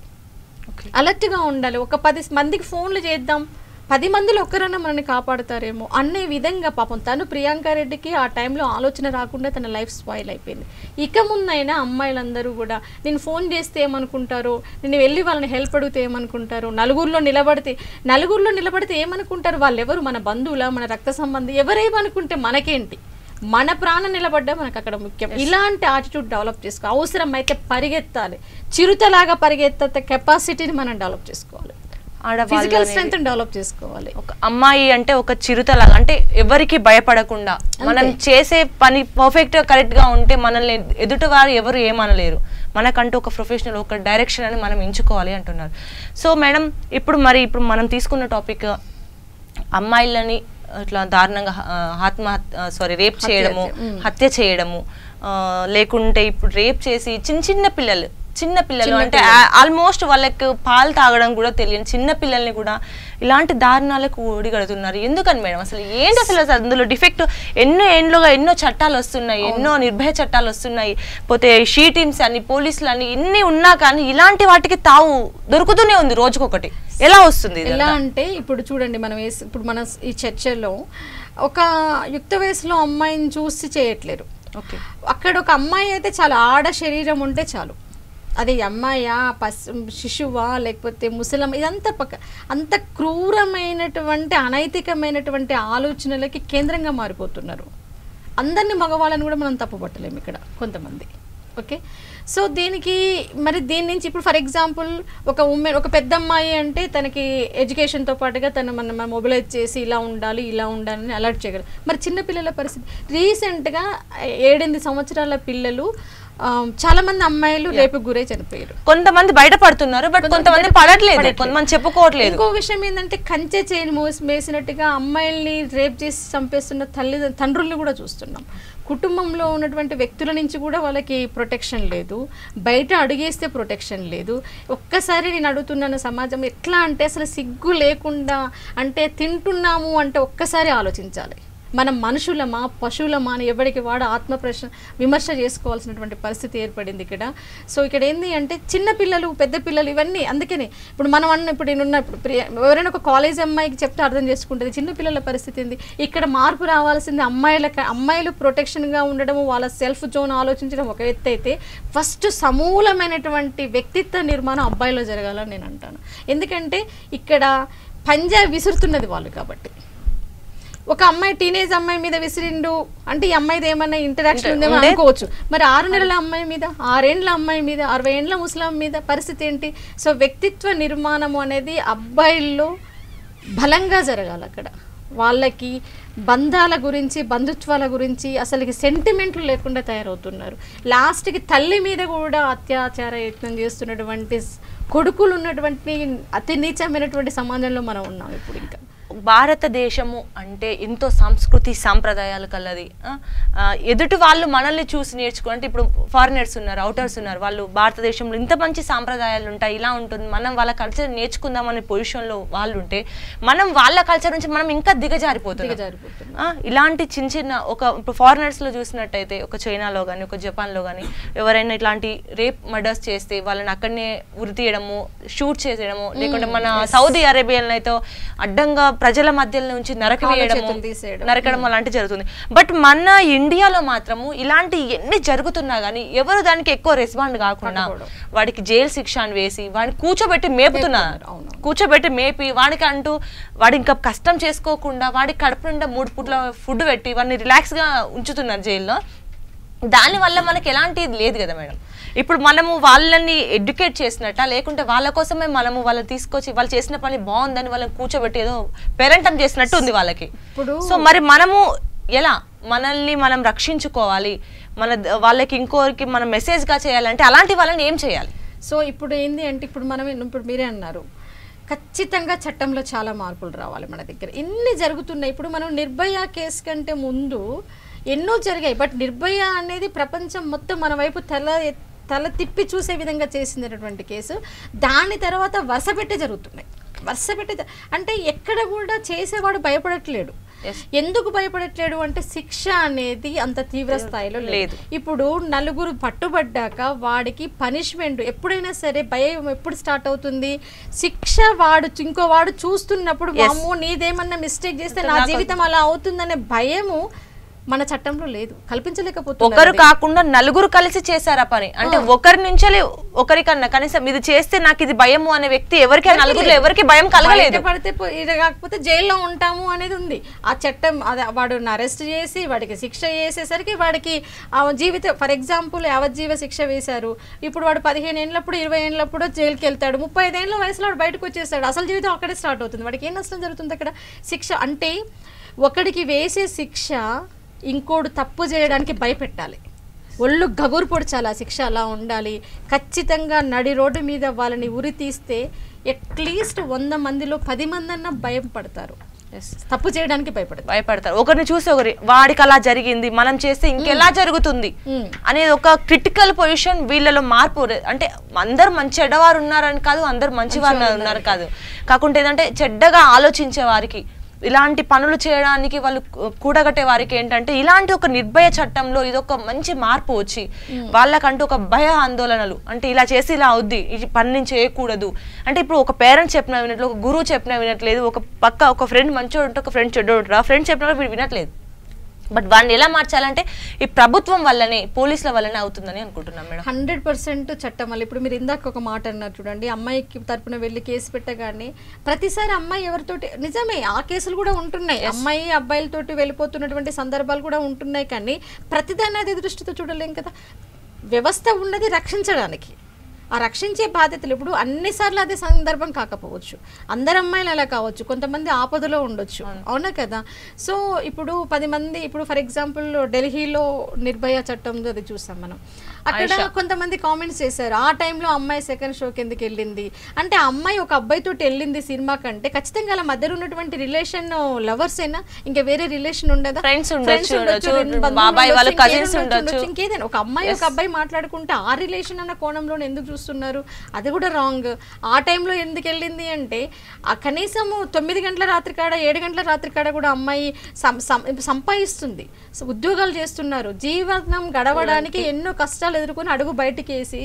అలర్ట్గా ఉండాలి. ఒక 10 మందికి ఫోన్లు చేద్దాం, 10 మందిలో ఒక్కరైనా మనల్ని కాపాడుతారేమో అనే విధంగా. పాపం తను ప్రియాంక రెడ్డికి ఆ టైంలో ఆలోచన రాకుండా తన లైఫ్ స్పాయిల్ అయిపోయింది. ఇక ముందైనా అమ్మాయిలందరూ కూడా నేను ఫోన్ చేస్తే ఏమనుకుంటారో, నేను వెళ్ళి వాళ్ళని హెల్ప్ అడిగితే ఏమనుకుంటారో, నలుగురిలో నిలబడితే ఏమనుకుంటారు? వాళ్ళెవరు? మన బంధువులా, మన రక్త సంబంధి? ఎవరేమనుకుంటే మనకేంటి? మన ప్రాణం నిలబడ్డా మనకు అక్కడ ముఖ్యం. ఇలాంటి యాటిట్యూడ్ డెవలప్ చేసుకో. అవసరమైతే పరిగెత్తాలి, చిరుతలాగా పరిగెత్తే కెపాసిటీని మనం డెవలప్ చేసుకోవాలి. ఫిజికల్ స్ట్రెంగ్త్ డెవలప్ చేసుకోవాలి. ఒక అమ్మాయి అంటే ఒక చిరుతలాగా, అంటే ఎవరికి భయపడకుండా మనం చేసే పని పర్ఫెక్ట్ గా కరెక్ట్ గా ఉంటే మనల్ని ఎదుటి వారు ఎవరు ఏమనలేరు. మనకంటూ ఒక ప్రొఫెషనల్ ఒక డైరెక్షన్ అని మనం ఎంచుకోవాలి అంటున్నారు. సో మేడం, ఇప్పుడు మనం తీసుకున్న టాపిక్ అమ్మాయిలని ఇట్లా దారుణంగా రేప్ చేయడము, హత్య చేయడము, లేకుంటే ఇప్పుడు రేప్ చేసి చిన్న పిల్లలు అంటే ఆల్మోస్ట్ వాళ్ళకి పాలు తాగడం కూడా తెలియని చిన్న పిల్లల్ని కూడా ఇలాంటి దారుణాలకు ఓడిగడుతున్నారు. ఎందుకని మేడం? అసలు ఏంటి అసలు అందులో డిఫెక్ట్? ఎన్నో చట్టాలు వస్తున్నాయి, ఎన్నో నిర్భయ చట్టాలు వస్తున్నాయి, పోతే షీ టీమ్స్ అని, పోలీసులు అని ఇన్ని ఉన్నా కానీ ఇలాంటి వాటికి తావు దొరుకుతూనే ఉంది రోజుకొకటి. ఎలా వస్తుంది? ఎలా అంటే ఇప్పుడు చూడండి, ఇప్పుడు మన ఈ చర్చలో ఒక యుక్త వయసులో అమ్మాయిని చూసి చేయట్లేరు. అక్కడ ఒక అమ్మాయి అయితే చాలా ఆడ శరీరం ఉంటే చాలు, అది అమ్మాయా, శిశువా, లేకపోతే ముసలం, ఇదంతా అంత క్రూరమైనటువంటి అనైతికమైనటువంటి ఆలోచనలకి కేంద్రంగా మారిపోతున్నారు. అందరినీ మగవాళ్ళని కూడా మనం తప్పుపట్టలేము ఇక్కడ కొంతమంది. ఓకే, సో దీని నుంచి ఇప్పుడు ఫర్ ఎగ్జాంపుల్ ఒక పెద్ద అమ్మాయి అంటే తనకి ఎడ్యుకేషన్తో పాటుగా తను మనం మొబిలైజ్ చేసి ఇలా ఉండాలని అలర్ట్ చేయగలరు. మరి చిన్నపిల్లల పరిస్థితి, రీసెంట్గా 7-8 సంవత్సరాల పిల్లలు చాలా మంది అమ్మాయిలు రేపు గురై చనిపోయారు. కొంతమంది బయటపడుతున్నారు, బట్ కొంతమంది పడట్లేదు, కొంతమంది చెప్పుకోవట్లేదు. ఇంకో విషయం ఏంటంటే కంచె చేయని వేసినట్టుగా అమ్మాయిల్ని రేప్ చేసి చంపేస్తున్న తండ్రుల్ని కూడా చూస్తున్నాం. కుటుంబంలో ఉన్నటువంటి వ్యక్తుల నుంచి కూడా వాళ్ళకి ప్రొటెక్షన్ లేదు, బయట అడుగేస్తే ప్రొటెక్షన్ లేదు. ఒక్కసారి నేను అడుగుతున్నాను, సమాజం ఎట్లా అంటే అసలు సిగ్గు లేకుండా అంటే తింటున్నాము అంటే ఒక్కసారి ఆలోచించాలి. మనం మనుషులమా పశువులమా అని ఎవరికి వాడు విమర్శ చేసుకోవాల్సినటువంటి పరిస్థితి ఏర్పడింది ఇక్కడ. సో ఇక్కడ ఏంది అంటే చిన్నపిల్లలు, పెద్ద పిల్లలు, ఇవన్నీ. అందుకని ఇప్పుడు ఇప్పుడు ఎవరైనా ఒక కాలేజ్ అమ్మాయికి చెప్తే అర్థం చేసుకుంటుంది. చిన్నపిల్లల పరిస్థితి ఏంది? ఇక్కడ మార్పు రావాల్సింది అమ్మాయిలు ప్రొటెక్షన్గా ఉండడం, వాళ్ళ సెల్ఫ్ జోన్ ఆలోచించడం ఒక ఎత్తు అయితే, ఫస్ట్ సమూలమైనటువంటి వ్యక్తిత్వ నిర్మాణం అబ్బాయిలో జరగాలని నేను అంటాను. ఎందుకంటే ఇక్కడ పంజా విసురుతున్నది వాళ్ళు కాబట్టి. ఒక అమ్మాయి టీనేజ్ అమ్మాయి మీద విసిరిండు అంటే ఈ అమ్మాయిది ఏమన్నా ఇంటరాక్షన్ ఉందేమో అనుకోవచ్చు. మరి 6 నెలల అమ్మాయి మీద, 6 ఏండ్ల అమ్మాయి మీద, 60 ఏండ్ల ముస్లాం మీద పరిస్థితి ఏంటి? సో వ్యక్తిత్వ నిర్మాణం అనేది అబ్బాయిల్లో బలంగా జరగాలి. అక్కడ వాళ్ళకి బంధాల గురించి, బంధుత్వాల గురించి అసలుకి సెంటిమెంట్లు లేకుండా తయారవుతున్నారు. లాస్ట్కి తల్లి మీద కూడా అత్యాచార యత్నం చేస్తున్నటువంటి కొడుకులు ఉన్నటువంటి అతి నీచమైనటువంటి సమాజంలో మనం ఉన్నాం ఇప్పుడు. ఇంకా భారతదేశము అంటే ఎంతో సంస్కృతి సాంప్రదాయాలు కలది. ఎదుటి వాళ్ళు మనల్ని చూసి నేర్చుకుంటే ఇప్పుడు ఫారినర్స్ ఉన్నారు, అవుటర్స్ ఉన్నారు, వాళ్ళు భారతదేశంలో ఇంత మంచి సాంప్రదాయాలు ఉంటాయి, ఇలా ఉంటుంది, మనం వాళ్ళ కల్చర్ నేర్చుకుందాం అనే పొజిషన్లో వాళ్ళు ఉంటే మనం వాళ్ళ కల్చర్ నుంచి మనం ఇంకా దిగజారిపోతున్నాం. ఇలాంటి చిన్న చిన్న ఇప్పుడు ఫారినర్స్లో చూసినట్టయితే ఒక చైనాలో కానీ ఒక జపాన్లో కానీ ఎవరైనా ఇట్లాంటి రేప్ మర్డర్స్ చేస్తే వాళ్ళని అక్కడనే ఉరి తీయడము, షూట్ చేసేయడము, లేకుంటే మన సౌదీ అరేబియాలో అయితే అడ్డంగా ప్రజల మధ్య నుంచి నరకడం అలాంటివి జరుగుతుంది. బట్ మన ఇండియాలో మాత్రము ఇలాంటి ఎన్ని జరుగుతున్నా గానీ ఎవరు దానికి ఎక్కువ రెస్పాండ్ కాకుండా వాడికి జైలు శిక్ష అని వేసి వాడిని కూర్చోబెట్టి మేపి వాడికి అంటూ వాడి ఇంకా కష్టం చేసుకోకుండా వాడికి కడుపు నిండా 3 పూట్ల ఫుడ్ పెట్టి వాడిని రిలాక్స్ గా ఉంచుతున్నారు జైల్లో. దానివల్ల మనకి ఎలాంటిది లేదు కదా మేడం. ఇప్పుడు మనము వాళ్ళని ఎడ్యుకేట్ చేసినట్ట, లేకుంటే వాళ్ళ కోసమే మనము వాళ్ళని తీసుకొచ్చి వాళ్ళు చేసిన పని బాగుందని వాళ్ళని కూర్చోబెట్టి ఏదో పేరెంటం చేసినట్టు ఉంది వాళ్ళకి. సో మరి మనము ఎలా మనల్ని మనం రక్షించుకోవాలి, వాళ్ళకి ఇంకోరికి మనం మెసేజ్గా చేయాలంటే అలాంటి వాళ్ళని ఏం చేయాలి? సో ఇప్పుడు ఏంది అంటే ఇప్పుడు మీరే అన్నారు ఖచ్చితంగా చట్టంలో చాలా మార్పులు రావాలి మన దగ్గర. ఇన్ని జరుగుతున్నాయి. ఇప్పుడు మనం నిర్భయ కేసు కంటే ముందు ఎన్నో జరిగాయి. బట్ నిర్భయ అనేది ప్రపంచం మొత్తం మన వైపు తల తిప్పి చూసే విధంగా చేసినటువంటి కేసు. దాని తర్వాత వరుసపెట్టి జరుగుతున్నాయి. అంటే ఎక్కడ కూడా చేసేవాడు భయపడట్లేడు. ఎందుకు భయపడట్లేడు అంటే శిక్ష అనేది అంత తీవ్ర స్థాయిలో లేదు. ఇప్పుడు నలుగురు పట్టుబడ్డాక వాడికి పనిష్మెంట్ ఎప్పుడైనా సరే భయం ఎప్పుడు స్టార్ట్ అవుతుంది? శిక్ష ఇంకో వాడు చూస్తున్నప్పుడు వామ్మో నీదేమన్నా మిస్టేక్ చేస్తే నా జీవితం అలా అవుతుందనే భయము మన చట్టంలో లేదు, కల్పించలేకపోతుంది. ఒకరు కాకుండా నలుగురు కలిసి చేశారా పని అంటే ఒకరి నుంచి ఒకరికన్నా కనీసం ఇది చేస్తే నాకు ఇది భయము అనే వ్యక్తి ఎవరికి నలుగురులో ఎవరికి భయం కలగలేదు. పడితే కాకపోతే జైల్లో ఉంటాము అనేది ఉంది. ఆ చట్టం వాడిని అరెస్ట్ చేసి వాడికి శిక్ష చేసేసరికి వాడికి జీవితం ఫర్ ఎగ్జాంపుల్ యావజ్జీవ శిక్ష వేశారు. ఇప్పుడు వాడు 15 ఏళ్ళప్పుడు 20 ఏళ్ళప్పుడు జైలుకి వెళ్తాడు. 35 ఏళ్ళ వయసులో వాడు బయటకు వచ్చేస్తాడు. అసలు జీవితం అక్కడే స్టార్ట్ అవుతుంది. వాడికి ఏం నష్టం జరుగుతుంది అక్కడ? శిక్ష అంటే ఒకడికి వేసే శిక్ష ఇంకోడు తప్పు చేయడానికి భయపెట్టాలి, ఒళ్ళు గగురు పొడిచాలి. ఆ శిక్ష అలా ఉండాలి. ఖచ్చితంగా నడి రోడ్డు మీద వాళ్ళని ఉరి తీస్తే అట్లీస్ట్ 100 మందిలో 10 మంది అన్నా భయం పడతారు, తప్పు చేయడానికి భయపడతారు. ఒకరిని చూసి వాడికి అలా జరిగింది, మనం చేస్తే ఇంకెలా జరుగుతుంది అనేది ఒక క్రిటికల్ పొజిషన్ వీళ్ళలో మార్పు. అంటే అందరు చెడ్డవారు ఉన్నారని కాదు, అందరు మంచివారు ఉన్నారు కాదు, కాకుంటే ఏంటంటే చెడ్డగా ఆలోచించే వారికి ఇలాంటి పనులు చేయడానికి వాళ్ళు కూడగట్టే వారికి ఏంటంటే ఇలాంటి ఒక నిర్భయ చట్టంలో ఇదొక మంచి మార్పు వచ్చి వాళ్ళకంటూ ఒక భయ ఆందోళనలు అంటే ఇలా చేసి ఇలా అవుద్ది, ఈ పని నుంచి చేయకూడదు అంటే ఇప్పుడు ఒక పేరెంట్స్ చెప్పినా వినట్లేదు, ఒక గురువు చెప్పినా వినట్లేదు, ఒక పక్క ఒక ఫ్రెండ్ మంచోడు ఉంటే ఒక ఫ్రెండ్ చెడ్డోడు ఉంటాడు, ఆ ఫ్రెండ్ చెప్పినా వీడు వినట్లేదు. బట్ వాడిని ఎలా మార్చాలంటే ఈ ప్రభుత్వం వల్లనే పోలీసుల వల్లనే అవుతుందని అనుకుంటున్నాం మేడం. 100% చట్టం వల్ల. ఇప్పుడు మీరు ఇందాక ఒక మాట అన్నారు చూడండి, అమ్మాయికి తరపున వెళ్ళి కేసు పెట్టగానే ప్రతిసారి అమ్మాయి ఎవరితోటి నిజమే ఆ కేసులు కూడా ఉంటున్నాయి, అమ్మాయి అబ్బాయిలతోటి వెళ్ళిపోతున్నటువంటి సందర్భాలు కూడా ఉంటున్నాయి. కానీ ప్రతిదాన్ని అది దృష్టితో చూడలేం కదా. వ్యవస్థ ఉన్నది రక్షించడానికి, ఆ రక్షించే బాధ్యతలు. ఇప్పుడు అన్నిసార్లు అదే సందర్భం కాకపోవచ్చు, అందరు అమ్మాయిలు అలా కావచ్చు, కొంతమంది ఆపదలో ఉండొచ్చు, అవునా కదా. సో ఇప్పుడు 10 మంది ఇప్పుడు ఫర్ ఎగ్జాంపుల్ ఢిల్లీలో నిర్భయ చట్టం అది చూసాం మనం. అక్కడ కొంతమంది కామెంట్స్ చేశారు, ఆ టైంలో అమ్మాయి సెకండ్ షోకి ఎందుకు వెళ్ళింది అంటే, అమ్మాయి ఒక అబ్బాయితో వెళ్ళింది సినిమా కంటే ఖచ్చితంగా అలా మధ్యలో ఉన్నటువంటి రిలేషన్ లవర్స్ అయినా ఇంకా వేరే రిలేషన్ ఉండదా, ఇంకేదైనా ఒక అమ్మాయి ఒక అబ్బాయి మాట్లాడుకుంటే ఆ రిలేషన్ అన్న కోణంలో ఎందుకు చూస్తున్నారు? అది కూడా రాంగ్. ఆ టైంలో ఎందుకు వెళ్ళింది అంటే కనీసం 9 గంటల రాత్రి కాడ 7 గంటల రాత్రి కాడ కూడా అమ్మాయి సంపాదిస్తుంది, ఉద్యోగాలు చేస్తున్నారు, జీవనం గడవడానికి ఎన్నో కష్టాలు కష్టాలు ఎదుర్కొని అడుగు బయటికి వేసి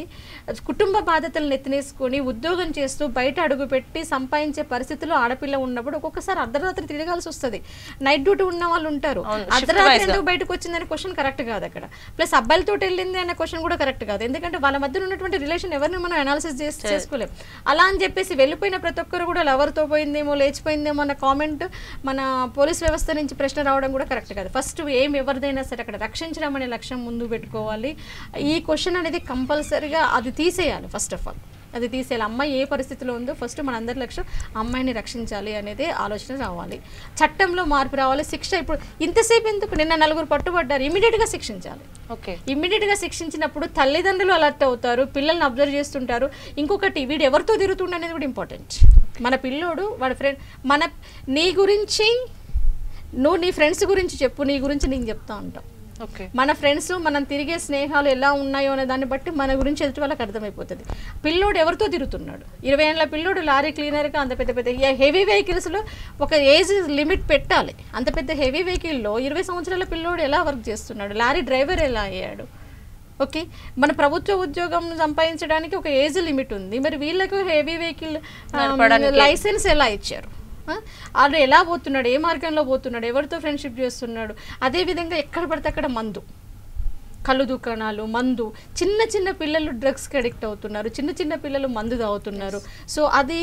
కుటుంబ బాధ్యతలను ఎత్తినేసుకొని ఉద్యోగం చేస్తూ బయట అడుగు పెట్టి సంపాదించే పరిస్థితుల్లో ఆడపిల్ల ఉన్నప్పుడు ఒక్కొక్కసారి అర్ధరాత్రి తిరగాల్సి వస్తుంది. నైట్ డ్యూటీ ఉన్న వాళ్ళు ఉంటారు. అర్ధరాత్రి ఎందుకు బయటకు వచ్చిందనే క్వశ్చన్ కరెక్ట్ కాదు అక్కడ. ప్లస్ అబ్బాయిలతో వెళ్ళింది అనే క్వశ్చన్ కూడా కరెక్ట్ కాదు. ఎందుకంటే వాళ్ళ మధ్య ఉన్నటువంటి రిలేషన్ ఎవరిని మనం అనాలిసిస్ చేసుకోలేం. అలా అని చెప్పేసి వెళ్ళిపోయిన ప్రతి ఒక్కరు కూడా లవర్తో పోయిందేమో లేచిపోయిందేమో అన్న కామెంట్ మన పోలీస్ వ్యవస్థ నుంచి ప్రశ్న రావడం కూడా కరెక్ట్ కాదు. ఫస్ట్ ఎవరిదైనా సరే అక్కడ రక్షించడం అనే లక్ష్యం ముందు పెట్టుకోవాలి. ఈ క్వశ్చన్ అనేది కంపల్సరీగా అది తీసేయాలి. ఫస్ట్ ఆఫ్ ఆల్ అది తీసేయాలి. అమ్మాయి ఏ పరిస్థితిలో ఉందో ఫస్ట్ మనందరి లక్ష్యం అమ్మాయిని రక్షించాలి అనేది ఆలోచన రావాలి. చట్టంలో మార్పు రావాలి. శిక్ష ఇప్పుడు ఇంతసేపు ఎందుకు, నిన్న 4 పట్టుబడ్డారు, ఇమీడియట్గా శిక్షించాలి. ఇమీడియట్గా శిక్షించినప్పుడు తల్లిదండ్రులు అలర్ట్ అవుతారు, పిల్లల్ని అబ్జర్వ్ చేస్తుంటారు. ఇంకొకటి వీడు ఎవరితో తిరుగుతుండ అనేది కూడా ఇంపార్టెంట్. మన పిల్లోడు వాడి ఫ్రెండ్ నీ గురించి నువ్వు నీ ఫ్రెండ్స్ గురించి చెప్పు, నీ గురించి నేను చెప్తా ఉంటాం. మన ఫ్రెండ్స్ మనం తిరిగే స్నేహాలు ఎలా ఉన్నాయో అనే దాన్ని బట్టి మన గురించి ఎదుటి వాళ్ళకి అర్థమైపోతుంది. పిల్లోడు ఎవరితో తిరుగుతున్నాడు, 20 ఏళ్ళ పిల్లోడు లారీ క్లీనర్గా అంత పెద్ద పెద్ద హెవీ వెహికల్స్లో ఒక ఏజ్ లిమిట్ పెట్టాలి. అంత పెద్ద హెవీ వెహికల్లో 20 సంవత్సరాల పిల్లోడు ఎలా వర్క్ చేస్తున్నాడు, లారీ డ్రైవర్ ఎలా అయ్యాడు? ఓకే, మన ప్రభుత్వ ఉద్యోగం సంపాదించడానికి ఒక ఏజ్ లిమిట్ ఉంది. మరి వీళ్ళకు హెవీ వెహికల్ లైసెన్స్ ఎలా ఇచ్చారు? వాళ్ళు ఎలా పోతున్నాడు, ఏ మార్గంలో పోతున్నాడు, ఎవరితో ఫ్రెండ్షిప్ చేస్తున్నాడు? అదేవిధంగా ఎక్కడ పడితే అక్కడ మందు, కళ్ళు దుకాణాలు, మందు, చిన్న చిన్న పిల్లలు డ్రగ్స్కి అడిక్ట్ అవుతున్నారు, చిన్న చిన్న పిల్లలు మందు తాగుతున్నారు. సో అది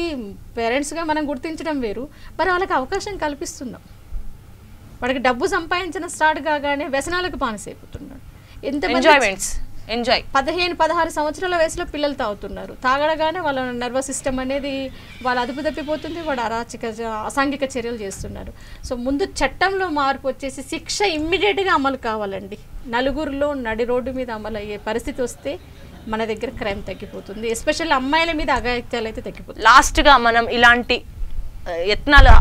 పేరెంట్స్గా మనం గుర్తించడం వేరు, మరి వాళ్ళకి అవకాశం కల్పిస్తున్నాం. వాడికి డబ్బు సంపాదించడం స్టార్ట్ కాగానే వ్యసనాలకు బానిసైపోతున్నాడు. ఎంజాయ్ 15-16 సంవత్సరాల వయసులో పిల్లలు తాగుతున్నారు. తాగడగానే వాళ్ళ నర్వస్ సిస్టమ్ అనేది వాళ్ళ అదుపు తప్పిపోతుంది, వాడు అసాంఘిక చర్యలు చేస్తున్నారు. సో ముందు చట్టంలో మార్పు వచ్చేసి శిక్ష ఇమ్మీడియట్గా అమలు కావాలండి. నలుగురిలో నడి రోడ్డు మీద అమలు అయ్యే పరిస్థితి వస్తే మన దగ్గర క్రైమ్ తగ్గిపోతుంది. ఎస్పెషల్లీ అమ్మాయిల మీద అఘాయిత్యాలు అయితే తగ్గిపోతుంది. లాస్ట్గా మనం ఇలాంటి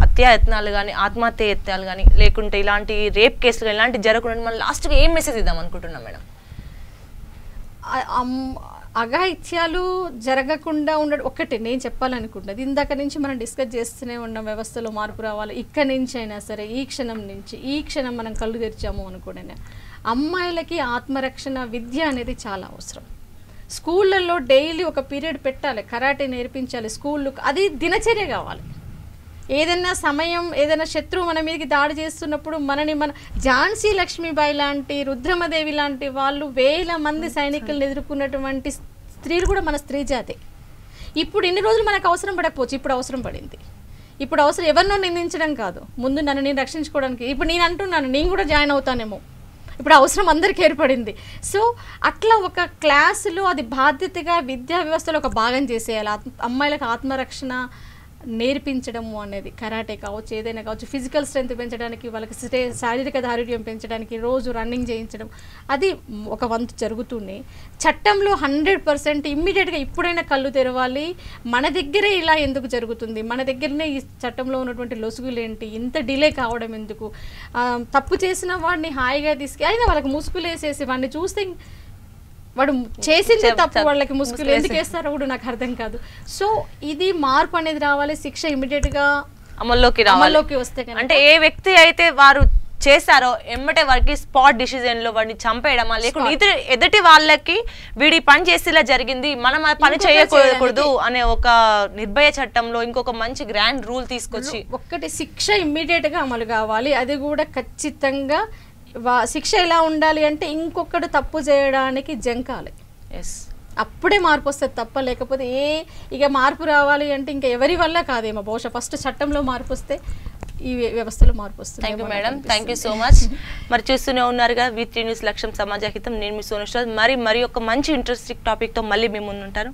హత్యాయత్నాలు కానీ, ఆత్మహత్య యత్నాలు కానీ, లేకుంటే ఇలాంటి రేప్ కేసులు ఇలాంటి జరగకుండా మనం లాస్ట్గా ఏం మెసేజ్ ఇద్దాం అనుకుంటున్నాం మేడం? అఘాయిత్యాలు జరగకుండా ఉండడం ఒక్కటే నేను చెప్పాలనుకుంటున్నది. ఇందాక నుంచి మనం డిస్కస్ చేస్తూనే ఉన్న వ్యవస్థలో మార్పు రావాలి. ఇక్కడి నుంచి అయినా సరే ఈ క్షణం మనం కళ్ళు తెరిచాము అనుకోండి, అమ్మాయిలకి ఆత్మరక్షణ విద్య అనేది చాలా అవసరం. స్కూళ్ళల్లో డైలీ ఒక పీరియడ్ పెట్టాలి, కరాటే నేర్పించాలి స్కూళ్ళు. అది దినచర్య కావాలి. ఏదైనా సమయం, ఏదైనా శత్రువు మన మీదకి దాడి చేస్తున్నప్పుడు మన ఝాన్సీ లక్ష్మీబాయి లాంటి, రుద్రమదేవి లాంటి వాళ్ళు 1000 మంది సైనికులను ఎదుర్కొన్నటువంటి స్త్రీలు కూడా మన స్త్రీ జాతే. ఇప్పుడు ఇన్ని రోజులు మనకు అవసరం పడకపోవచ్చు, ఇప్పుడు అవసరం పడింది. ఇప్పుడు అవసరం ఎవరినో నిందించడం కాదు, ముందు నన్ను నేను రక్షించుకోవడానికి. ఇప్పుడు నేను అంటున్నాను, నేను కూడా జాయిన్ అవుతానేమో, ఇప్పుడు అవసరం అందరికీ ఏర్పడింది. సో అట్లా ఒక క్లాసులో అది బాధ్యతగా విద్యా వ్యవస్థలో ఒక భాగం చేసేయాలి. అమ్మాయిలకు ఆత్మరక్షణ నేర్పించడము అనేది కరాటే కావచ్చు, ఏదైనా కావచ్చు, ఫిజికల్ స్ట్రెంత్ పెంచడానికి, వాళ్ళకి శారీరక దారుఢ్యం పెంచడానికి రోజు రన్నింగ్ చేయించడం, అది ఒక వంతు జరుగుతుంది. చట్టంలో 100% ఇమ్మీడియట్గా ఇప్పుడైనా కళ్ళు తెరవాలి. మన దగ్గరే ఇలా ఎందుకు జరుగుతుంది, మన దగ్గరనే ఈ చట్టంలో ఉన్నటువంటి లొసుగులు ఏంటి, ఇంత డిలే కావడం ఎందుకు, తప్పు చేసిన వాడిని హాయిగా అయినా వాళ్ళకి ముసుగులు వేసేసి వాడిని చూస్తే వాడు చేసింది తప్పు, వాళ్ళకి ముసుగులు ఎందుకు వేస్తారో కూడా నాకు అర్థం కాదు. సో ఇది మార్పు అనేది రావాలి. శిక్ష ఇమీడియట్ గా అమల్లోకి వస్తే, అంటే ఏ వ్యక్తి అయితే వారు చేశారో ఎమ్మటే వారికి స్పాట్ డిసిజన్ లో వాడిని చంపేయడమా, లేకుంటే ఎదుటి వాళ్ళకి వీడి పని చేసేలా జరిగింది, మనం పని చేయకూడదు అనే ఒక నిర్భయ చట్టంలో ఇంకొక మంచి గ్రాండ్ రూల్ తీసుకొచ్చి ఒక్కటి శిక్ష ఇమ్మీడియట్ గా అమలు కావాలి. అది కూడా ఖచ్చితంగా శిక్ష ఎలా ఉండాలి అంటే ఇంకొకటి తప్పు చేయడానికి జంకాలి, అప్పుడే మార్పు వస్తుంది తప్ప లేకపోతే ఇక మార్పు రావాలి అంటే ఇంకా ఎవరి వల్ల కాదేమో. బహుశా ఫస్ట్ చట్టంలో మార్పు వస్తే ఈ వ్యవస్థలో మార్పు వస్తుంది. Thank you madam, thank you so much. మరి చూస్తూనే ఉన్నారుగా V3 న్యూస్ లక్ష్యం సమాజహితం. నేను మీ సోనుశ్రాజ్. మరి ఒక మంచి ఇంట్రెస్టింగ్ టాపిక్తో మళ్ళీ మేము ముందుంటాను.